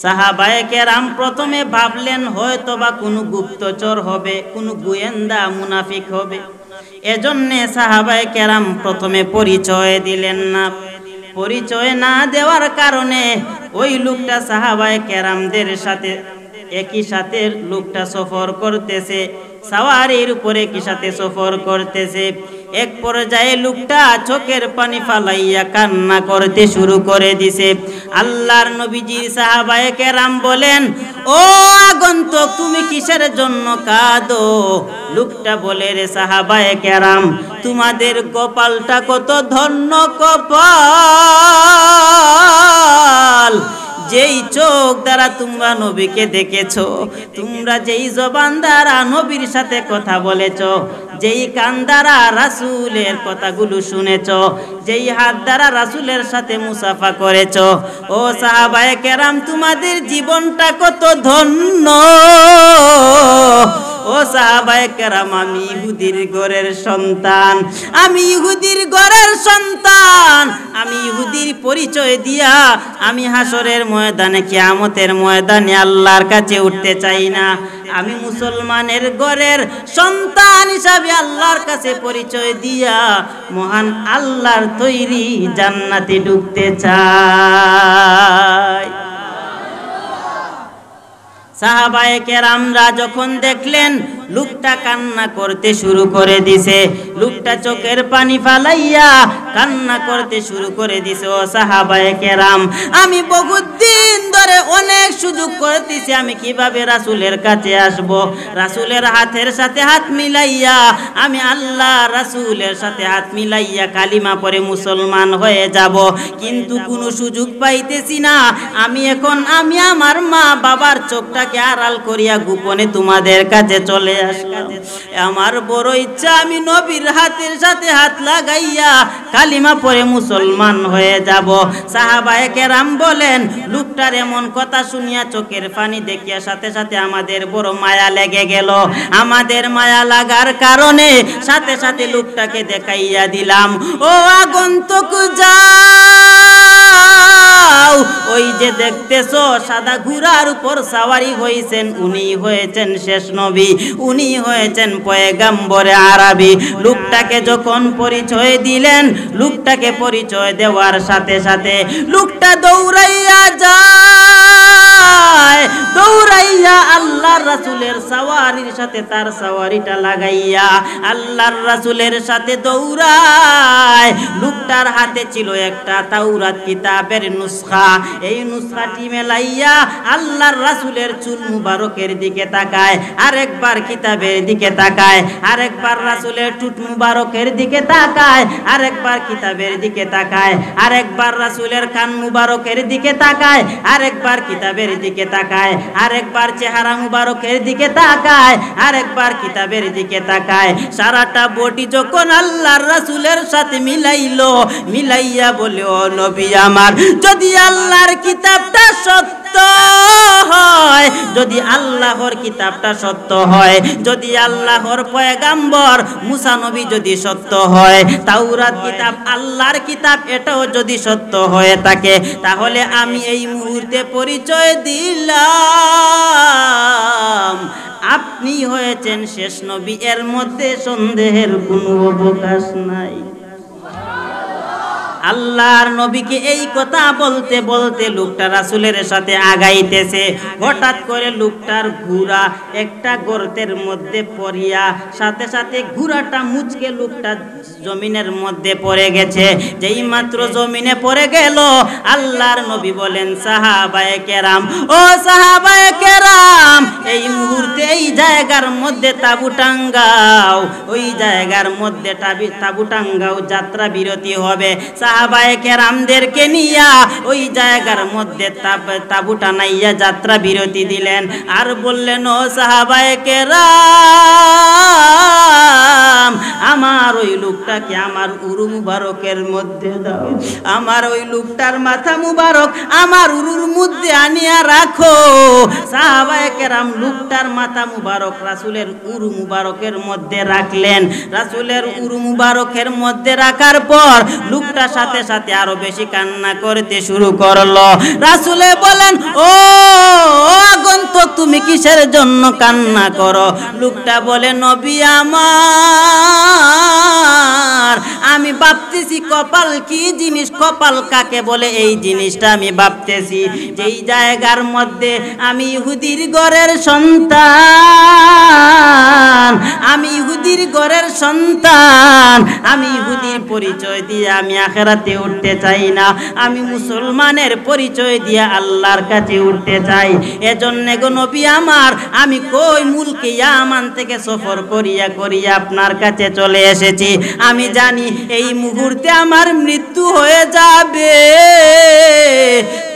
সাহাবায়ে কেরাম প্রথমে ভাবলেন হয়তোবা কোনো গুপ্তচর হবে, কোনো গোয়েন্দা মুনাফিক হবে, এজন্যে সাহাবায়ে কেরাম প্রথমে পরিচয় দিলেন না। পরিচয় না দেওয়ার কারণে ওই লোকটা সাহাবায়ে কেরামদের সাথে একই সাথে লোকটা সফর করতেছে, সাওয়ারির উপরে কি সাথে সফর করতেছে। এক পর্যায়ে লোকটা চোখের পানি ফালাইয়া কান্না করতে শুরু করে দিছে। আল্লাহর নবীজির সাহাবায়ে কেরাম বলেন, ও আগন্তুক, তুমি কিসের জন্য কাঁদো? লোকটা বলে, রে সাহাবায়ে কেরাম, তোমাদের কপালটা কত ধন্য কপাল, যেই চোখ দ্বারা তোমরা নবীকে দেখেছো, তোমরা যেই জবান দ্বারা নবীর সাথে কথা বলেছো, যেই কান দ্বারা রাসূলের কথাগুলো শুনেছো, যেই হাত দ্বারা রাসূলের সাথে মুসাফা করেছো, ও সাহাবায়ে কেরাম, তোমাদের জীবনটা কত ধন্য। ও সাহাবায়ে কেরাম, আমি ইহুদির ঘরের সন্তান, আমি ইহুদির ঘরের সন্তান, আমি ইহুদির পরিচয় দিয়া আমি হাসরের ময়দানে, কিয়ামতের ময়দানে আল্লাহর কাছে উঠতে চাই না। আমি মুসলমানের ঘরের সন্তান হিসাবে আল্লাহর কাছে পরিচয় দিয়া মহান আল্লাহর তৈরি জান্নাতে ঢুকতে চাই। সাহাবায়ে কেরামরা যখন দেখলেন লোকটা কান্না করতে শুরু করে দিছে, লোকটা চোখের পানি ফালাইয়া কান্না করতে শুরু করে দিছে, ও সাহাবায়ে কেরাম, আমি বহুদিন ধরে অনেক সুযোগ করতেছি আমি কিভাবে রাসূলের কাছে আসব, রাসূলের হাতের সাথে হাত মিলাইয়া আমি আল্লাহ রাসূলের সাথে হাত মিলাইয়া কালিমা পড়ে মুসলমান হয়ে যাব, কিন্তু কোনো সুযোগ পাইতেছি না। আমি এখন আমার মা বাবার চোখটাকে আড়াল করিয়া গোপনে তোমাদের কাছে চলে আসলাম। আমার বড় ইচ্ছা আমি নবীর হাতের সাথে হাত লাগাইয়া কালিমা পড়ে মুসলমান হয়ে যাব। সাহাবায়ে কেরাম বলেন, লোকটার এমন কথা শুনিয়া চোখের পানি দেখিয়া সাথে সাথে আমাদের বড় মায়া লেগে গেল। আমাদের মায়া লাগার কারণে সাথে সাথে লোকটাকে দেখাইয়া দিলাম, ও আগন্তুক যাও, ওই যে দেখতেছো সাদা ঘোড়ার উপর সাওয়ারি হয়েছেন, উনি হয়েছেন শেষ নবী, উনি হয়েছেন পয়গাম্বরে আরবী। লোকটাকে যখন পরিচয় দিলেন, লোকটাকে পরিচয় দেওয়ার সাথে সাথে লোকটা দৌড়াইয়া যায়, দৌড়াইয়া আল্লাহর রাসূলের সাওয়ারির সাথে তার সাওয়ারিটা লাগাইয়া আল্লাহর রাসূলের সাথে দৌড়ায়। লোকটার হাতে ছিল একটা তাওরাত কিতাবের নুসখা, এই নুসখাটি মেলাইয়া আল্লাহর রাসূলের চুল মুবারকের দিকে তাকায়, আরেকবার কিতাবের দিকে তাকায়, আরেকবার রাসূলের ঠোঁট মুবারকের দিকে তাকায়, আরেকবার কিতাবের দিকে তাকায়, আরেকবার রাসূলের কান মুবারকের দিকে তাকায়, আরেকবার কিতাবের দিকে তাকায়, আরেকবার চেহারা মুবারকের দিকে তাকায়, আরেকবার কিতাবের দিকে তাকায়। সারাটা বডি যখন আল্লাহর রাসূলের সাথে মিলাইলো, মিলাইয়া বলে, ও নবী আমার, যদি আল্লাহর কিতাবটা সত্য সত্য হয়, যদি আল্লাহর কিতাবটা সত্য হয়, যদি আল্লাহর পয়গাম্বর মুসা নবী যদি সত্য হয়, তাওরাত কিতাব আল্লাহর কিতাব এটাও যদি সত্য হয়ে থাকে, তাহলে আমি এই মুহূর্তে পরিচয় দিলাম আপনি হয়েছেন শেষ নবী, এর মধ্যে সন্দেহের কোনো অবকাশ নাই। আল্লাহর নবীকে এই কথা বলতে বলতে লোকটা রাসূলের সাথে আগাইতেছে। হঠাৎ করে লোকটার ঘোড়া একটা গর্তের মধ্যে পড়িয়া সাথে সাথে ঘোড়াটা মুচকে লোকটা জমিনের মধ্যে পড়ে গেছে। যেই মাত্র জমিনে পড়ে গেল, আল্লাহর নবী বলেন, সাহাবায়ে কেরাম, ও সাহাবায়ে কেরাম, এই মুহূর্তে এই জায়গার মধ্যে তাবু টাঙ্গাও, ওই জায়গার মধ্যে তাবু টাঙ্গাও, যাত্রা বিরতি হবে। সাহাবায়ে কেরামদেরকে নিয়া ওই জায়গার মধ্যে তাবু টানাইয়া যাত্রা বিরতি দিলেন। আর বললেন, ও সাহাবায়ে কেরাম, আমার ওই লোকটাকে আমার উরু মুবারকের মধ্যে দাও, আমার ওই লোকটার মাথা মুবারক আমার উরুর মধ্যে আনিয়া রাখো। সাহাবায়ে কেরাম লোকটার মাথা মুবারক রাসূলের উরু মুবারকের মধ্যে রাখলেন। রাসূলের উরু মুবারকের মধ্যে রাখার পর লোকটা সাথে সাথে আরো বেশি কান্না করতে শুরু করলো। রাসূলে বলেন, ও আগন্তুক, তুমি কিসের জন্য কান্না করো? লোকটা বলে, নবী আমার, আমি ভাবতেছি কপাল কি জিনিস, কপাল কাকে বলে এই জিনিসটা আমি ভাবতেছি। যেই জায়গার মধ্যে আমি ইহুদির ঘরের সন্তান, আমি ইহুদির ঘরের সন্তান, আমি ইহুদির পরিচয় দিয়ে আমি আখিরাতে উঠতে চাই না, আমি মুসলমানের পরিচয় দিয়ে আল্লাহর কাছে উঠতে চাই। এজন্য গো নবী আমার, আমি কই মুলকে ইয়ামান থেকে সফর করিয়া করিয়া আপনার কাছে চলে এসেছি। আমি জানি এই মুহূর্তে আমার মৃত্যু হয়ে যাবে,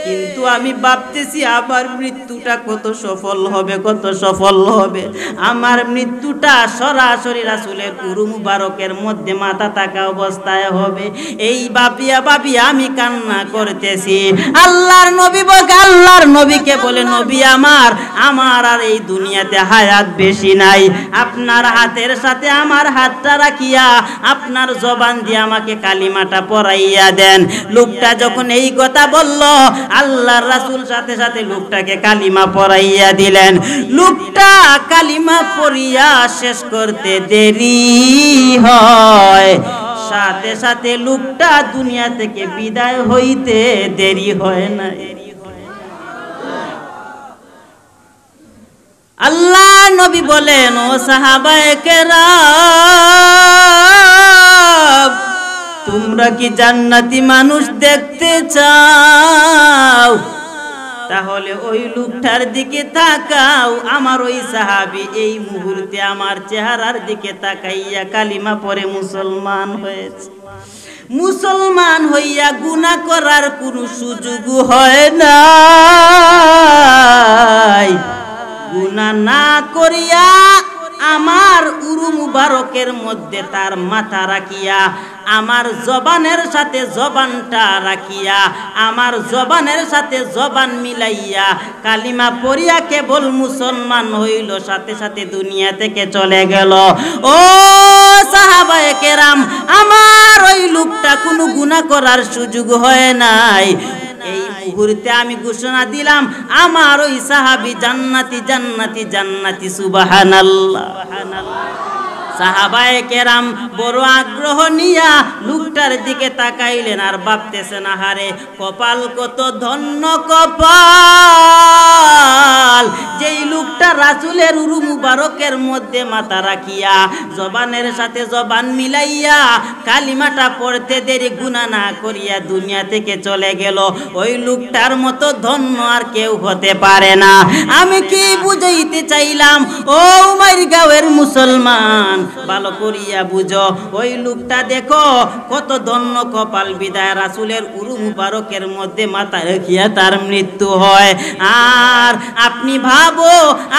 কিন্তু আমি ভাবতেছি আমার মৃত্যুটা কত সফল হবে, কত সফল হবে। আমার মৃত্যুটা সরাসরি রাসূলের উরু মুবারকের মধ্যে মাথা থাকা অবস্থায় হবে। এই ভাবিয়া ভাবিয়া আমি কান্না করতেছি। আল্লাহর নবী বলে, আল্লাহর নবীকে বলে, নবী আমার, আমার আর এই দুনিয়াতে হায়াত বেশি নাই, আপনার হাতের সাথে আমার হাতটা রাখিয়া আপনার জবান দিয়ে আমাকে কালিমাটা পড়াইয়া দেন। লোকটা যখন এই কথা বলল, আল্লাহর রাসূল সাথে সাথে লোকটাকে কালিমা পড়াইয়া দিলেন। লোকটা কালিমা পড়িয়া শেষ করতে দেরি হয়, সাথে সাথে লোকটা দুনিয়া থেকে বিদায় হইতে দেরি হয় না। আল্লাহ নবী বলেন, ও সাহাবায়ে কেরাম, তোমরা কি জান্নাতি মানুষ দেখতে চাও? তাহলে ওই লোকটার দিকে তাকাও। আমার ওই সাহাবী এই মুহূর্তে আমার চেহারার দিকে তাকাইয়া কালিমা পড়ে মুসলমান হয়েছে। মুসলমান হইয়া গুনাহ করার কোনো সুযোগ হয় না। গুনাহ না করিয়া আমার উরু মুবারকের মধ্যে তার মাথা রাখিয়া, আমার জবানের সাথে জবানটা রাখিয়া, আমার জবানের সাথে জবান মিলাইয়া কালিমা পড়িয়া কেবল মুসলমান হইল, সাথে সাথে দুনিয়া থেকে চলে গেল। ও সাহাবায়ে কেরাম, আমার ওই লোকটা কোনো গুনাহ করার সুযোগ হয় নাই। এই মুহূর্তে আমি ঘোষণা দিলাম, আমার ওই সাহাবী জান্নাতি, জান্নাতি, জান্নাতি। সুবহানাল্লাহ। সাহাবায়ে কেরাম বড় আগ্রহ নিয়া লোকটার দিকে তাকাইলেন আর ভাবতেছেন, আহারে কপাল কত ধন্য কপাল, যেই লোকটা রাসূলের উরু মুবারকের মধ্যে মাথা রাখিয়া জবানের সাথে জবান মিলাইয়া কালিমাটা পড়তে দেরি গুনাহ না করিয়া দুনিয়া থেকে চলে গেল। ওই লোকটার মতো ধন্য আর কেউ হতে পারে না। আমি কি বুঝাইতে চাইলাম, ও উমাইর গাঁওয়ের মুসলমান, ভালো করিয়া বুঝো, ওই লোকটা দেখো কত ধন্য কপাল, বিদায় রাসূলের উরু মুবারকের মধ্যে মাথা রাখিয়া তার মৃত্যু হয়। আর আপনি ভাবো,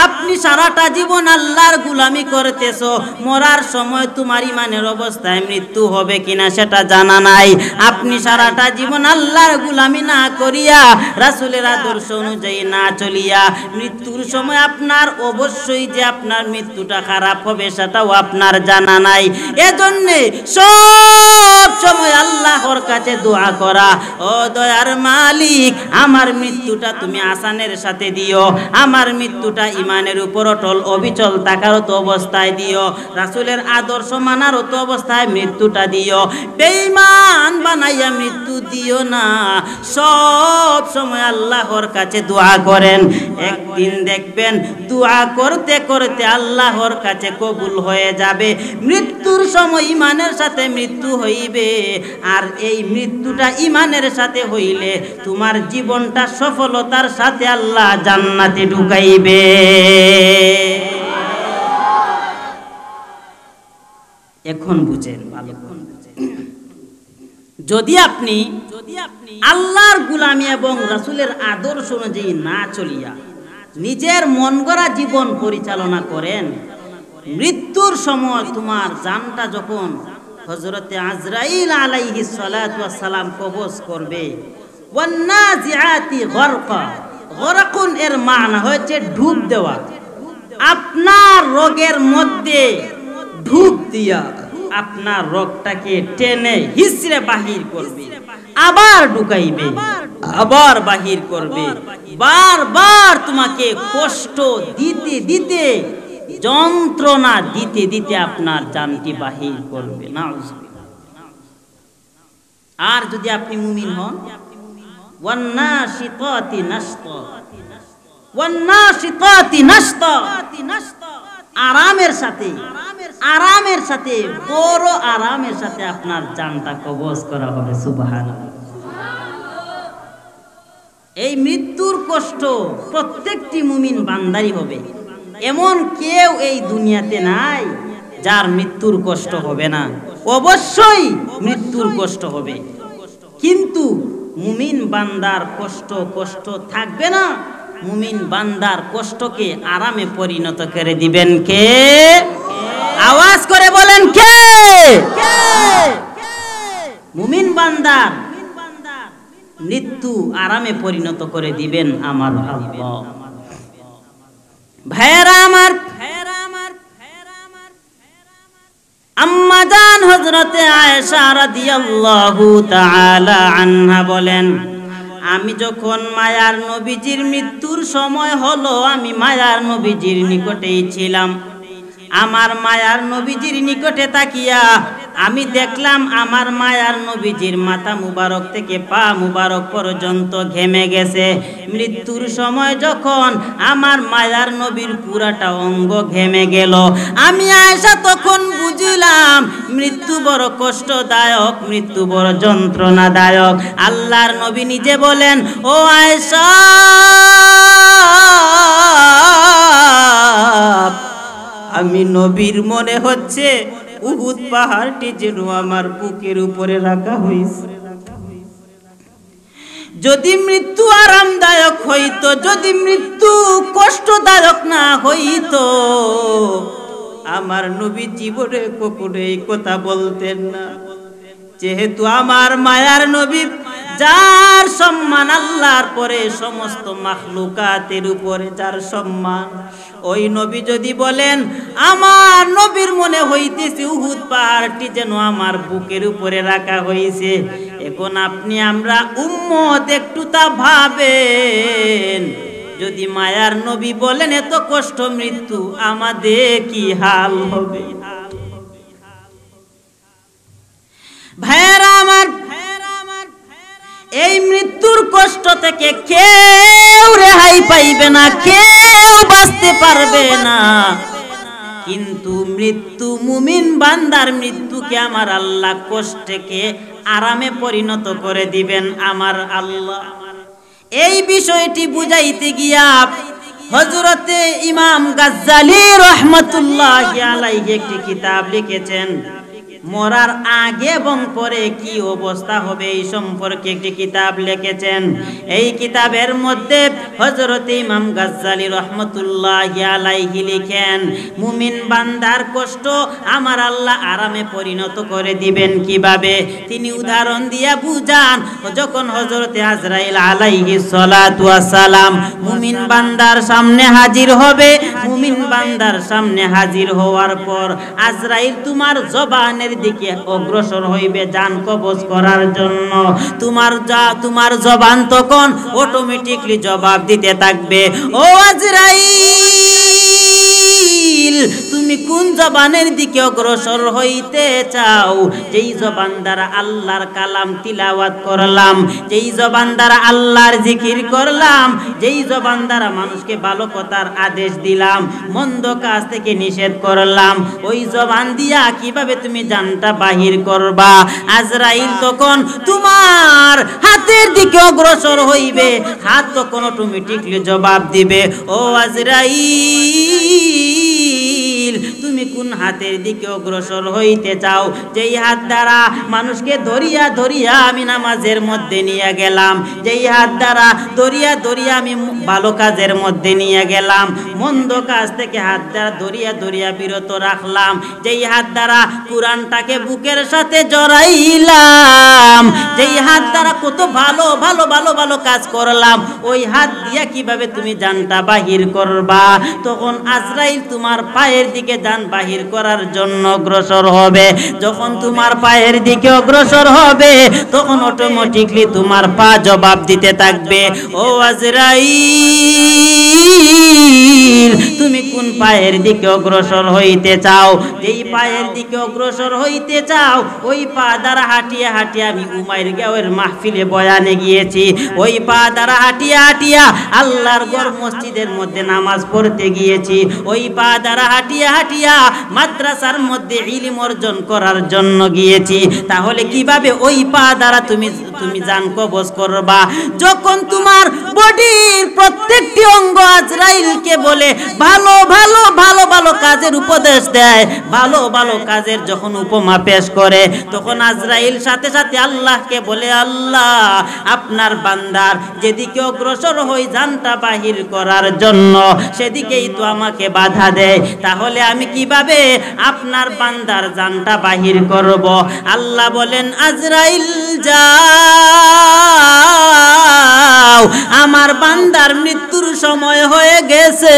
আপনি সারাটা জীবন আল্লাহর গোলামি করতেছো, মরার সময় তোমার ইমানের অবস্থায় মৃত্যু হবে কিনা সেটা জানা নাই। আপনি সারাটা জীবন আল্লাহর গোলামি না করিয়া, রাসূলের আদর্শ অনুযায়ী না চলিয়া, মৃত্যুর সময় আপনার অবশ্যই যে আপনার মৃত্যুটা খারাপ হবে সেটাও আপনার জানা নাই। এজন্যে সব সময় আল্লাহর কাছে দোয়া করা, ও দয়ার মালিক আমার মৃত্যুটা তুমি আসানের সাথে দিও, আমার মৃত্যুটা ইমানের উপর অটল অবিচল থাকার তো অবস্থায় দিও, রাসূলের আদর্শ মানার তো অবস্থায় মৃত্যুটা দিও, বেঈমান বানাইয়া মৃত্যু দিও না। সব সময় আল্লাহর কাছে দোয়া করেন, একদিন দেখবেন দোয়া করতে করতে আল্লাহর কাছে কবুল হয়ে যাবে। মৃত্যুর সময় ইমানের সাথে মৃত্যু হইবে, আর এই মৃত্যুটা ইমানের সাথে হইলে তোমার জীবনটা সফলতার সাথে আল্লাহ জান্নাতে ঢুকাইবে। এখন বুঝেন ভালো, যদি আপনি আল্লাহর গোলামি এবং রাসূলের আদর্শ অনুযায়ী না চলিয়া নিজের মন গড়া জীবন পরিচালনা করেন, মৃত্যুর সময় তোমার জানটা যখন হযরতে আজরাইল আলাইহিস সালাতু ওয়াস সালাম কবজ করবে, ওয়ান্নাজিআতি গরকা, গরকুন এর মানা হচ্ছে ডুব দেওয়া, আপনার রোগের মধ্যে ডুব দিয়া আপনার রোগটাকে টেনে হিসড়ে বাহির করবে, আবার ঢুকাইবে, আবার বাহির করবে, বারবার তোমাকে কষ্ট দিতে দিতে, যন্ত্রণা দিতে দিতে আপনার জানটি বাহির করবে। নাউজুবিল্লাহ। আর যদি আপনি মুমিন হন, ওয়ান্নাশিতাতি নাশতা, ওয়ান্নাশিতাতি নাশতা, আরামের সাথে, আরামের সাথে, বড় আরামের সাথে আপনার জানটা কবজ করা হবে। সুবহানাল্লাহ। এই মৃত্যুর কষ্ট প্রত্যেকটি মুমিন বান্দারই হবে, এমন কেউ এই দুনিয়াতে নাই যার মৃত্যুর কষ্ট হবে না। অবশ্যই মৃত্যুর কষ্ট হবে, কিন্তু মুমিন বান্দার কষ্ট থাকবে না। মুমিন বান্দার কষ্টকে আরামে পরিণত করে দিবেন কে? আওয়াজ করে বলেন কে? মুমিন বান্দার মৃত্যু আরামে পরিণত করে দিবেন আমার আল্লাহ। ভাইরা আমার, আম্মা জান হযরতে আয়েশা রাদিয়াল্লাহু তাআলা আনহা বলেন, আমি যখন মায়ার নবীজির মৃত্যুর সময় হলো, আমি মায়ার নবীজির নিকটেই ছিলাম। আমার মায়ার নবীজির নিকটে তাকিয়া আমি দেখলাম আমার মায়ার নবীজির মাথা মুবারক থেকে পা মুবারক পর্যন্ত ঘেমে গেছে। মৃত্যুর সময় যখন আমার মায়ার নবীর পুরাটা অঙ্গ ঘেমে গেল, আমি আয়েশা তখন বুঝলাম মৃত্যু বড় কষ্টদায়ক, মৃত্যু বড় যন্ত্রণাদায়ক। আল্লাহর নবী নিজে বলেন, ও আয়েশা, আমি নবীর মনে হচ্ছে উহুদ পাহাড়টি যেন আমার বুকের উপরে রাখা হয়েছে। যদি মৃত্যু আরামদায়ক হইতো, যদি মৃত্যু কষ্টদায়ক না হইতো, আমার নবী জীবনে কখনো এই কথা বলতেন না। যেহেতু আমার মায়ার নবী, যার সম্মান আল্লাহর পরে সমস্ত মাখলুকাতের উপরে যার সম্মান, ওই নবী যদি বলেন আমার নবীর মনে হইতেছে উহুদ পাহাড়টি যেন আমার বুকের উপরে রাখা হয়েছে, এখন আপনি আমরা উম্মত একটু তা ভাবেন, যদি মায়ার নবী বলেন এত কষ্ট মৃত্যু, আমাদের কি হাল হবে? ভাইরা আমার, এই মৃত্যুর কষ্ট থেকে কেউ রেহাই পাইবে না, কেউ বাঁচতে পারবে না। কিন্তু মৃত্যু, মুমিন বান্দার মৃত্যুকে আমার আল্লাহ কষ্টকে আরামে পরিণত করে দিবেন আমার আল্লাহ। এই বিষয়টি বুঝাইতে গিয়া হযরতে ইমাম গাজ্জালী রাহমাতুল্লাহি আলাইহি একটি কিতাব লিখেছেন। মরার আগে এবং পরে কি অবস্থা হবে এই সম্পর্কে একটি কিতাব লিখেছেন। এই কিতাবের মধ্যে হযরতে ইমাম গাজ্জালী রাহমাতুল্লাহি আলাইহি লিখেন, মুমিন বান্দার কষ্ট আমার আল্লাহ আরামে পরিণত করে দিবেন কিভাবে তিনি উদাহরণ দিয়া বুঝান। যখন হযরতে আজরাইল আলাইহিস সালাতু ওয়াস সালাম মুমিন বান্দার সামনে হাজির হবে, মুমিন বান্দার সামনে হাজির হওয়ার পর আজরাইল তোমার জবানের দিকে অগ্রসর হইবে জান কবজ করার জন্য। তোমার জবান তখন অটোমেটিকলি জবাব দিতে থাকবে, ও আজরাইল তুমি কোন জবানের দিকে অগ্রসর হইতে চাও? যেই জবান দ্বারা আল্লাহর কালাম তিলাওয়াত করলাম, যেই জবান দ্বারা আল্লাহর জিকির করলাম, যেই জবান দ্বারা মানুষকে ভালো কথার আদেশ দিলাম, মন্দ কাজ থেকে নিষেধ করলাম, ওই জবান দিয়া কিভাবে তুমি জানটা বাহির করবা? আজরাইল তখন তোমার হাতের দিকে অগ্রসর হইবে, হাত তখন অটোমেটিকলি জবাব দিবে, ও আজরাইল তুমি কোন হাতের দিকে অগ্রসর হইতে চাও? যেই হাত দ্বারা মানুষকে ধরিয়া ধরিয়া আমি নামাজের মধ্যে নিয়ে গেলাম, যেই হাত দ্বারা ধরিয়া ধরিয়া আমি ভালো কাজের মধ্যে নিয়ে গেলাম, মন্দ কাজ থেকে হাত দ্বারা ধরিয়া ধরিয়া বিরত রাখলাম, যেই হাত দ্বারা কোরআনটাকে বুকের সাথে জড়াইলাম, যেই হাত দ্বারা কত ভালো ভালো ভালো ভালো কাজ করলাম, ওই হাত দিয়া কিভাবে তুমি জানটা বাহির করবা? তখন আজরাইল তোমার পায়ের দিকে জান বাহির করার জন্য অগ্রসর হবে। যখন তোমার পায়ের দিকে অগ্রসর হবে তখন অটোমেটিকলি তোমার পা জবাব দিতে থাকবে, ও আজরাইল তুমি কোন পায়ের দিকে অগ্রসর হইতে চাও? যেই পায়ের দিকে অগ্রসর হইতে চাও ওই পা দ্বারা হাঁটিয়া হাঁটিয়া আমি উমাইর গাঁয়ের মাহফিলে বয়ানে গিয়েছি, ওই পা দ্বারা হাঁটিয়া হাঁটিয়া আল্লাহর ঘর মসজিদের মধ্যে নামাজ পড়তে গিয়েছি, ওই পা দ্বারা হাঁটিয়া হাঁটিয়া মাদ্রাসার মধ্যে ইলম অর্জন করার জন্য গিয়েছি। তাহলে কিভাবে ওই পা দ্বারা তুমি জান কবজ করবা? যখন তোমার বডির প্রত্যেকটি অঙ্গ আজরাইলকে বলে ভালো ভালো ভালো ভালো কাজের উপদেশ দেয়, ভালো ভালো কাজের যখন উপমা পেশ করে, তখন আজরাইল সাথে সাথে আল্লাহকে বলে, আল্লাহ আপনার বান্দার যেদিকে অগ্রসর হই জানটা বাহির করার জন্য সেদিকেই তো আমাকে বাধা দেয়, তাহলে আমি কিভাবে আপনার বান্দার জানটা বাহির করব? আল্লাহ বলেন, আজরাইল যাও, আমার বান্দার মৃত্যুর সময় হয়ে গেছে,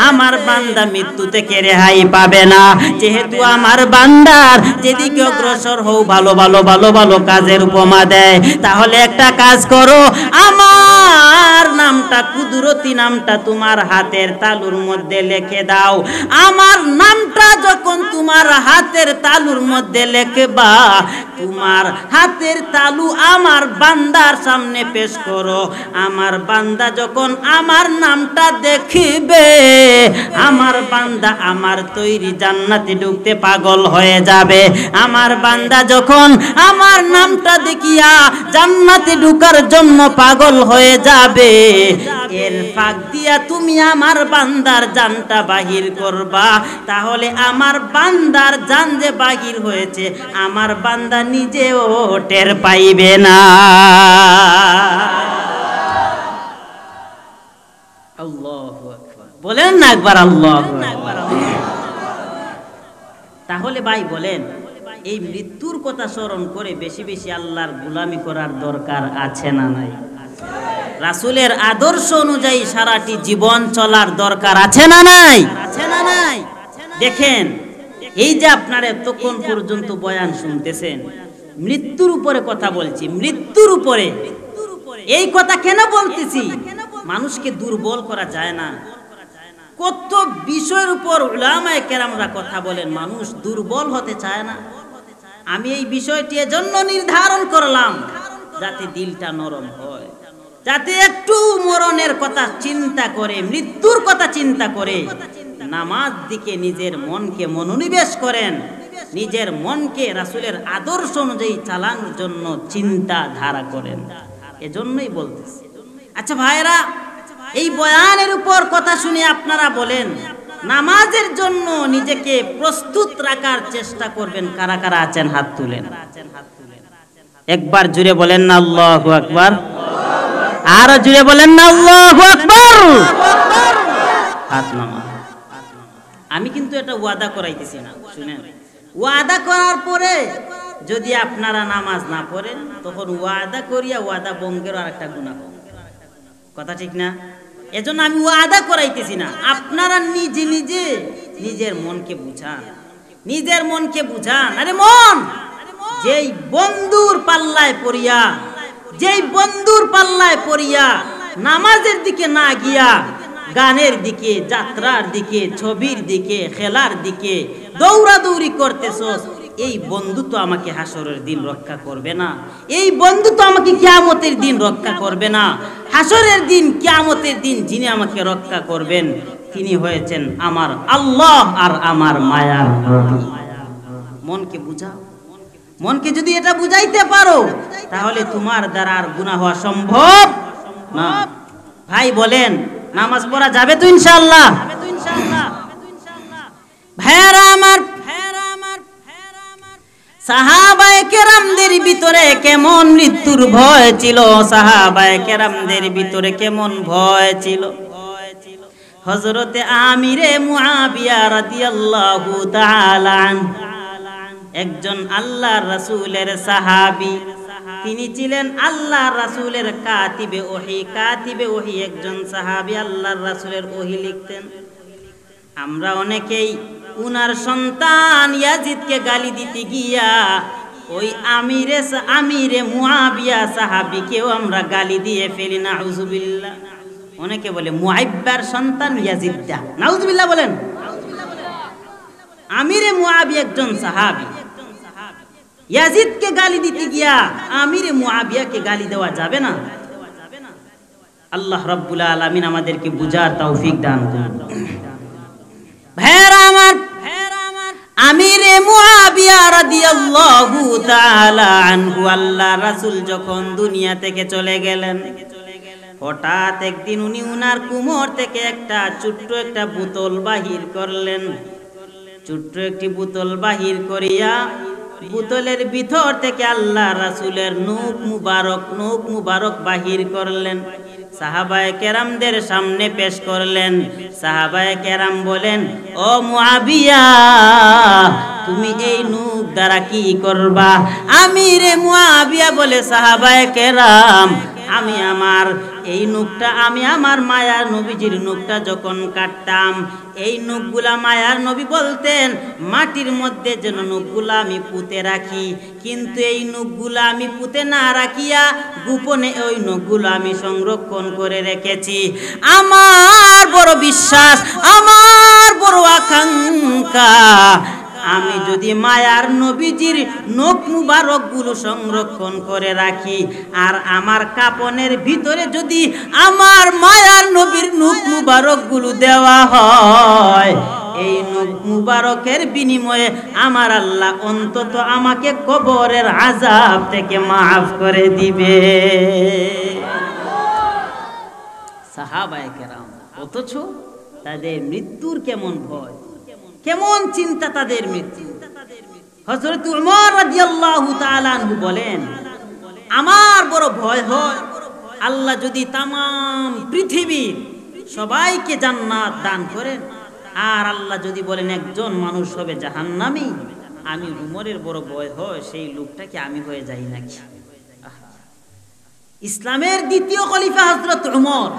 আমার বান্দা মৃত্যু থেকে রেহাই পাবে না। যেহেতু আমার বান্দার যেদিকে অগ্রসর হও ভালো ভালো ভালো ভালো কাজের উপমা দেয়, তাহলে একটা কাজ করো, আমার নামটা কুদরতি নামটা তোমার হাতের তালুর মধ্যে লিখে দাও। আমার নামটা যখন তোমার হাতের তালুর মধ্যে লিখবা, তোমার হাতের তালু আমার বান্দার সামনে পেশ করো, আমার বান্দা যখন আমার নামটা দেখিবে, আমার বান্দা আমার তৈরি জান্নাতে ঢুকতে পাগল হয়ে যাবে। আমার বান্দা যখন আমার নামটা দেখিয়া জান্নাতে ঢুকার জন্য পাগল হয়ে যাবে, এর ফাঁক দিয়া তুমি আমার বান্দার জানটা বাহির করবা, তাহলে আমার বান্দার জান যে বাহির হয়েছে আমার বান্দা নিজেও টের পাইবে না। আল্লাহু আকবার বলেন না একবার, আল্লাহু আকবার। তাহলে ভাই বলেন, এই মৃত্যুর কথা স্মরণ করে বেশি বেশি আল্লাহর গোলামি করার দরকার আছে না নাই? রাসূলের আদর্শ অনুযায়ী সারাটি জীবন চলার দরকার আছে না নাই? আছে না নাই? দেখেন, এই যে আপনারা এতক্ষণ পর্যন্ত বয়ান শুনতেছেন, মৃত্যুর উপরে কথা বলছি, মৃত্যুর উপরে। এই কথা কেন বলতেছি? মানুষকে দুর্বল করা যায় না। কত বিষয়ের উপর উলামায়ে কেরামরা কথা বলেন, মানুষ দুর্বল হতে চায় না। আমি এই বিষয়টি এজন্য নির্ধারণ করলাম যাতে দিলটা নরম হয়, যাতে একটু মরণের কথা চিন্তা করে, মৃত্যুর কথা চিন্তা করে নামাজ দিকে নিজের মনকে মনোনিবেশ করেন, নিজের মনকে রাসূলের আদর্শ অনুযায়ী চালানোর জন্য চিন্তা ধারা করেন। এজন্যই বলতেছি। আচ্ছা ভাইরা, এই বয়ানের উপর কথা শুনে আপনারা বলেন নামাজের জন্য নিজেকে প্রস্তুত রাখার চেষ্টা করবেন। কারা কারা আছেন হাত তুলেন, একবার জুড়ে বলেন না আল্লাহু আকবার, আর জুড়ে বলেন না আল্লাহু আকবার। হাত নামা। আমি কিন্তু এটা ওয়াদা করাইতেছি না, শুনেন, ওয়াদা করার পরে যদি আপনারা নামাজ না পড়েন তখন ওয়াদা করিয়া ওয়াদা ভঙ্গের আর একটা গুনাহ, কথা ঠিক না? এজন্য আমি ওয়াদা করাইতেছি না, আপনারা নিজে নিজে নিজের মনকে বুঝান, নিজের মনকে বুঝান। আরে মন, যেই বন্ধুর পাল্লায় পড়িয়া, যেই বন্ধুর পাল্লায় পড়িয়া নামাজের দিকে না গিয়া গানের দিকে, যাত্রার দিকে, ছবির দিকে, খেলার দিকে দৌড়াদৌড়ি করতেছস, এই বন্ধু তো আমাকে হাসরের দিন রক্ষা করবে না, এই বন্ধু তো আমাকে কিয়ামতের দিন রক্ষা করবে না। হাসরের দিন, কিয়ামতের দিন যিনি আমাকে রক্ষা করবেন তিনি হয়েছেন আমার আল্লাহ আর আমার মায়ার নবী। মনকে বুঝাও, মনকে যদি এটা বুঝাইতে পারো তাহলে তোমার দ্বারা আর গুনাহ হওয়া সম্ভব না। ভাই বলেন নামাজ পড়া যাবে তো ইনশাআল্লাহ? ভাইরা আমার, সাহাবায়ে কেরামদের ভিতরে কেমন মৃত্যুর ভয় ছিল, সাহাবায়ে কেরামদের ভিতরে কেমন ভয় ছিল। হযরতে আমিরে মুআবিয়া রাদিয়াল্লাহু তাআলা আনহু একজন আল্লাহর রাসূলের সাহাবী, তিনি ছিলেন আল্লাহর রাসূলের কাতিবে ওহী। কাতিবে ওহী একজন সাহাবী আল্লাহর রাসূলের ওহী লিখতেন। আমরা অনেকেই উনার সন্তান ইয়াজিদকে গালি দিতে গিয়া ওই আমিরে মুআবিয়া সাহাবীকেও আমরা গালি দিয়ে ফেলি, নাউযুবিল্লাহ। অনেকে বলে মুআইব্বার সন্তান ইয়াজিদটা, নাউযুবিল্লাহ বলেন। আমিরে মুআবিয়া একজন সাহাবী, ইয়াজিদকে গালি দিতে গিয়া আমিরে মুআবিয়াকে গালি দেওয়া যাবে না। আল্লাহ রাব্বুল আলামিন আমাদেরকে বুঝার তৌফিক দান করুন। ভাইরা আমার, আমিরে মুআবিয়া রাদিয়াল্লাহু তাআলা আনহু আল্লাহ রাসূল যখন দুনিয়া থেকে চলে গেলেন, হঠাৎ একদিন উনি উনার কুমর থেকে একটা ছোট্ট একটা বোতল বাহির করলেন। ছোট্ট একটি বোতল বাহির করিয়া বোতলের ভিতর থেকে আল্লাহ রাসূলের নূক মুবারক বাহির করলেন, সাহাবায়ে কেরামদের সামনে পেশ করলেন। সাহাবায়ে কেরাম বলেন, ও মুআবিয়া, তুমি এই নূক দ্বারা কি করবা? আমিরে মুআবিয়া বলে, সাহাবায়ে কেরাম, আমি আমার এই নূকটা, আমি আমার মায়ার নবীজির নূকটা যখন কাটতাম, এই নূকগুলা মায়ার নবী বলতেন মাটির মধ্যে যেন নূকগুলা আমি পুঁতে রাখি, কিন্তু এই নূকগুলা আমি পুঁতে না রাখিয়া গোপনে ওই নূকগুলা আমি সংরক্ষণ করে রেখেছি। আমার বড় বিশ্বাস, আমার বড় আকাঙ্ক্ষা, আমি যদি মায়ার নবীজির নখ মুবারক গুলো সংরক্ষণ করে রাখি আর আমার কাপনের ভিতরে যদি আমার মায়ার নবীর নখ মুবারক গুলো দেওয়া হয়, এই নখ মুবারকের বিনিময়ে আমার আল্লাহ অন্তত আমাকে কবরের আযাব থেকে মাফ করে দিবে। সাহাবায়ে কেরাম, অথচ তাদের মৃত্যুর কেমন ভয়, কেমন চিন্তা তাদের মৃত্যু। হযরত উমর রাদিয়াল্লাহু তাআলা আনহু বলেন, আমার বড় ভয় হয় আল্লাহ যদি তাম পৃথিবীর সবাইকে জান্নাত দান করেন আর আল্লাহ যদি বলেন একজন মানুষ হবে জাহান্নামী, আমি উমরের বড় ভয় হয় সেই লোকটাকে আমি হয়ে যাই নাকি। ইসলামের দ্বিতীয় খলিফা হযরত উমর,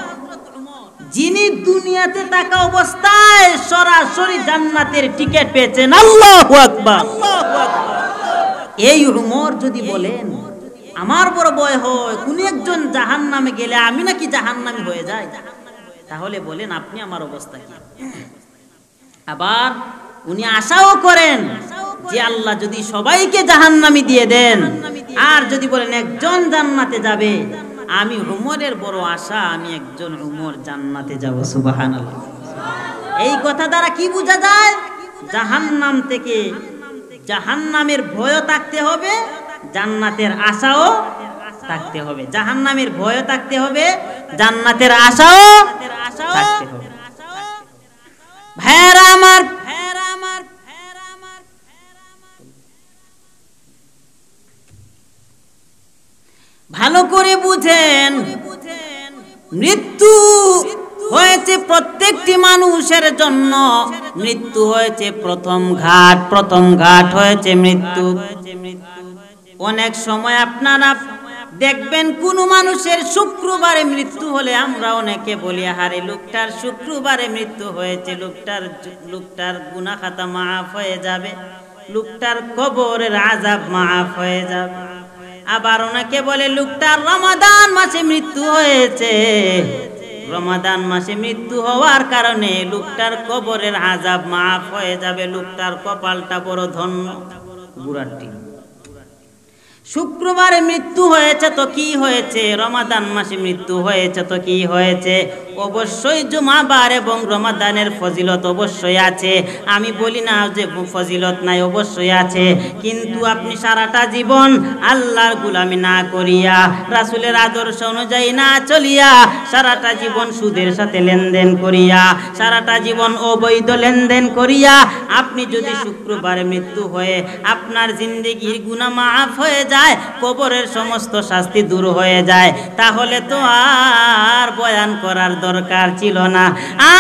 যিনি দুনিয়াতে থাকা অবস্থায় সরাসরি জান্নাতের টিকিট পেয়েছেন, আল্লাহু আকবার। এই উমর যদি বলেন আমার বড় ভয় হয় কোন একজন জাহান্নামে গেলে আমি নাকি জাহান্নামী হয়ে যাই, তাহলে বলেন আপনি আমার অবস্থা কি। আবার উনি আশাও করেন যে আল্লাহ যদি সবাইকে জাহান্নামী দিয়ে দেন আর যদি বলেন একজন জান্নাতে যাবে, আমি উমরের বড় আশা আমি একজন উমর জান্নাতে যাব। সুবহানাল্লাহ। এই কথা দ্বারা কি বোঝা যায়? জাহান্নাম থেকে, জাহান্নামের ভয় থাকতে হবে, জান্নাতের আশাও থাকতে হবে, জাহান্নামের ভয়ও থাকতে হবে, জান্নাতের আশাও থাকতে হবে। ভাইরা আমার, ভালো করে বুঝেন, মৃত্যু হয়েছে প্রত্যেকটি মানুষের জন্য। মৃত্যু হয়েছে প্রথম ঘাট হয়েছে মৃত্যু। অনেক সময় আপনারা দেখবেন কোন মানুষের শুক্রবারে মৃত্যু হলে আমরা অনেকে বলি, আরে লোকটার শুক্রবারে মৃত্যু হয়েছে, লোকটার গুনাহ খাতা মাফ হয়ে যাবে, লোকটার কবরের আযাব মাফ হয়ে যাবে। আবার অনেকে বলে লোকটার রমাদান মাসে মৃত্যু হয়েছে, রমাদান মাসে মৃত্যু হওয়ার কারণে লোকটার কবরের আযাব মাফ হয়ে যাবে, লোকটার কপালটা বড় ধন্য। গুরাটি শুক্রবারে মৃত্যু হয়েছে তো কি হয়েছে, রমাদান মাসে মৃত্যু হয়েছে তো কি হয়েছে, অবশ্যই জুমাবার এবং রমাদানের ফজিলত অবশ্যই আছে। আমি বলি না যে ফজিলত নাই, অবশ্যই আছে। কিন্তু আপনি সারাটা জীবন আল্লাহর গোলামি না করিয়া, রাসূলের আদর্শ অনুযায়ী না চলিয়া, সারাটা জীবন সুদের সাথে লেনদেন করিয়া, সারাটা জীবন অবৈধ লেনদেন করিয়া আপনি যদি শুক্রবারে মৃত্যু হয়ে আপনার জিন্দেগির গুনাহ মাফ হয়ে যায়, কবরের সমস্ত শাস্তি দূর হয়ে যায়, তাহলে তো আর বয়ান করার দরকার ছিল না।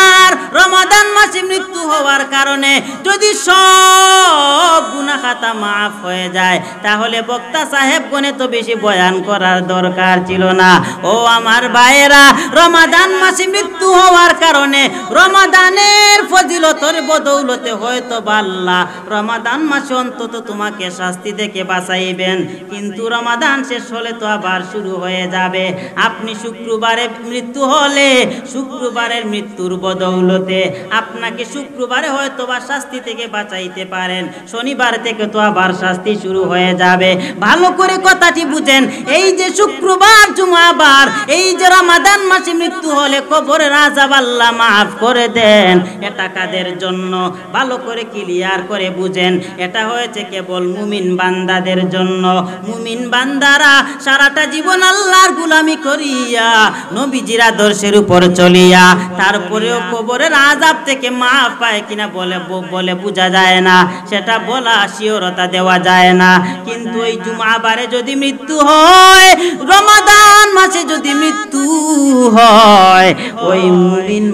আর রমাদান মাসে মৃত্যু হওয়ার কারণে যদি সব গুনাহ খাতা মাফ হয়ে যায়, তাহলে বক্তা সাহেবগণে তো বেশি বয়ান করার দরকার ছিল না। ও আমার ভাইয়েরা, রমাদান মাসে মৃত্যু হওয়ার কারণে রমাদানের ফজিলতের বদৌলতে হয়তো আল্লাহ রমাদান মাসে অন্তত তোমাকে শাস্তি থেকে বাঁচাইবেন, কিন্তু রমাদান শেষ হলে তো আবার শুরু হয়ে যাবে। আপনি শুক্রবারে মৃত্যু হলে শুক্রবারের মৃত্যুর বদৌলতে আপনাকে শুক্রবারে হয়তো বা শাস্তি থেকে বাঁচাইতে পারেন, শনিবার থেকে তো আবার শাস্তি শুরু হয়ে যাবে। ভালো করে কথাটি বুঝেন, এই যে শুক্রবার জুমাবার, এই যে রমাদান মাসে মৃত্যু হলে কবরের আযাব আল্লাহ মাফ করে দেন, এটা কাদের জন্য? ভালো করে ক্লিয়ার করে বুঝেন, এটা হয়েছে কেবল মুমিন বান্দাদের জন্য। মুমিন বান্দারা সারাটা জীবন আল্লাহর গোলামি করিয়া, নবীজির আদর্শের উপর চলিয়া, তারপরেও কবরের আযাব থেকে মাফ পায় কিনা বলে বোঝা যায় না, সেটা বলা শিওরতা দেওয়া যায় না। কিন্তু এই জুমাবারে যদি মৃত্যু হয়, রমাদান মাসে যদি মৃত্যু হয়, ওই মুমিন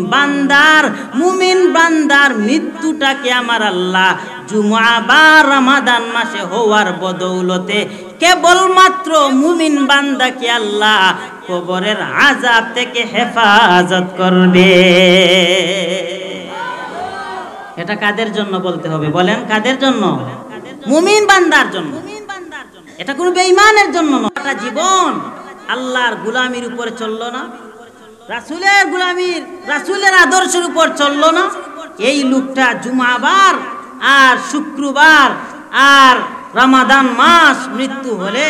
বান্দার মৃত্যুটাকে আমার আল্লাহ জুমা বা রমাদান মাসে হওয়ার বদৌলতে কেবলমাত্র মুমিন বান্দাকে আল্লাহ কবরের আযাব থেকে হেফাজত করবে। এটা কাদের জন্য বলতে হবে বলেন? কাদের জন্য? মুমিন বান্দার জন্য। এটা কোনো বেঈমানের জন্য না। একটা জীবন আল্লাহর গোলামির উপর চললো না, রাসূলের আদর্শের উপর চললো না, এই লোকটা জুমাবার আর শুক্রবার আর রমাদান মাস মৃত্যু হলে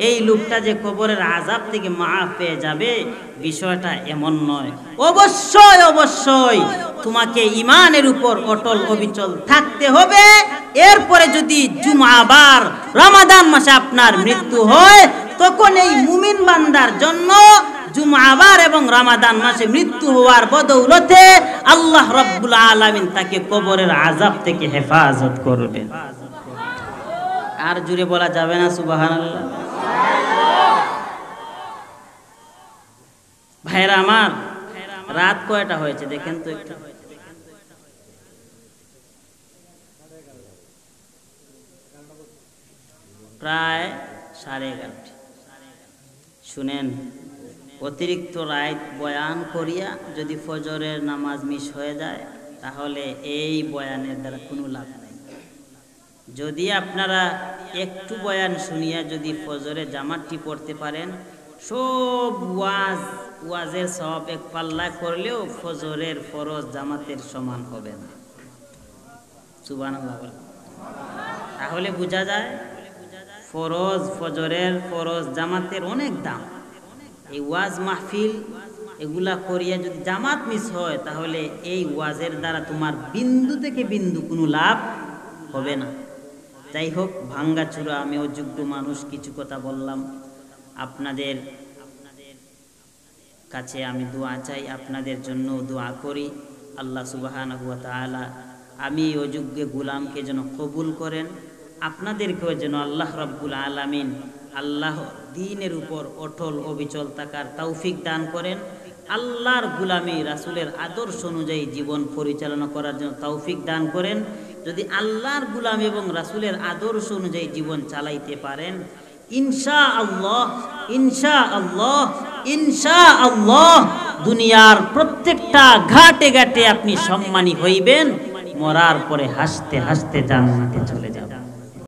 এই লোকটা যে কবরের আযাব থেকে মাফ পেয়ে যাবে, বিষয়টা এমন নয়। অবশ্যই তোমাকে ঈমানের উপর অটল অবিচল থাকতে হবে। এরপরে যদি জুমাবার রমাদান মাসে আপনার মৃত্যু হয়, তখন এই মুমিন বান্দার জন্য জুমাবার এবং রমাদান মাসে মৃত্যু হওয়ার বদৌলতে আল্লাহ রাব্বুল আলামিন তাকে কবরের আযাব থেকে হেফাজত করবেন। আর জুড়ে বলা যাবে না সুবহানাল্লাহ? ভাইরা আমার, রাত কয়টা হয়েছে দেখেন তো একটু। প্রায় 11:30। শুনেন, অতিরিক্ত রাত বয়ান করিয়া যদি ফজরের নামাজ মিস হয়ে যায়, তাহলে এই বয়ানের দ্বারা কোনো লাভ নেই। যদি আপনারা একটু বয়ান শুনিয়া যদি ফজরে জামাতটি পড়তে পারেন, সব ওয়াজের সব এক পাল্লা করলেও ফজরের ফরজ জামাতের সমান হবে না। সুবহানাল্লাহ। তাহলে বোঝা যায় ফজরের ফরজ জামাতের অনেক দাম। এই ওয়াজ মাহফিল এগুলা করিয়া যদি জামাত মিস হয়, তাহলে এই ওয়াজের দ্বারা তোমার বিন্দু থেকে বিন্দু কোনো লাভ হবে না। যাই হোক, ভাঙ্গাচুরা আমি অযোগ্য মানুষ, কিছু কথা বললাম। আপনাদের কাছে আমি দোয়া চাই, আপনাদের জন্য দোয়া করি। আল্লাহ সুবহানাহু ওয়া তাআলা আমি অযোগ্য গোলামকে যেন কবুল করেন, আপনাদেরকেও যেন আল্লাহ রাব্বুল আলামিন আল্লাহ দ্বীনের উপর অটল অবিচল থাকার তৌফিক দান করেন। আল্লাহর গোলামি রাসূলের আদর্শ অনুযায়ী জীবন পরিচালনা করার জন্য তৌফিক দান করেন। যদি আল্লাহর গোলামি এবং রাসূলের আদর্শ অনুযায়ী জীবন চালাইতে পারেন, ইনশাআল্লাহ ইনশাআল্লাহ ইনশাআল্লাহ দুনিয়ার প্রত্যেকটা ঘাটে ঘাটে আপনি সম্মানী হইবেন, মরার পরে হাসতে হাসতে জান্নাতে চলে যাবেন।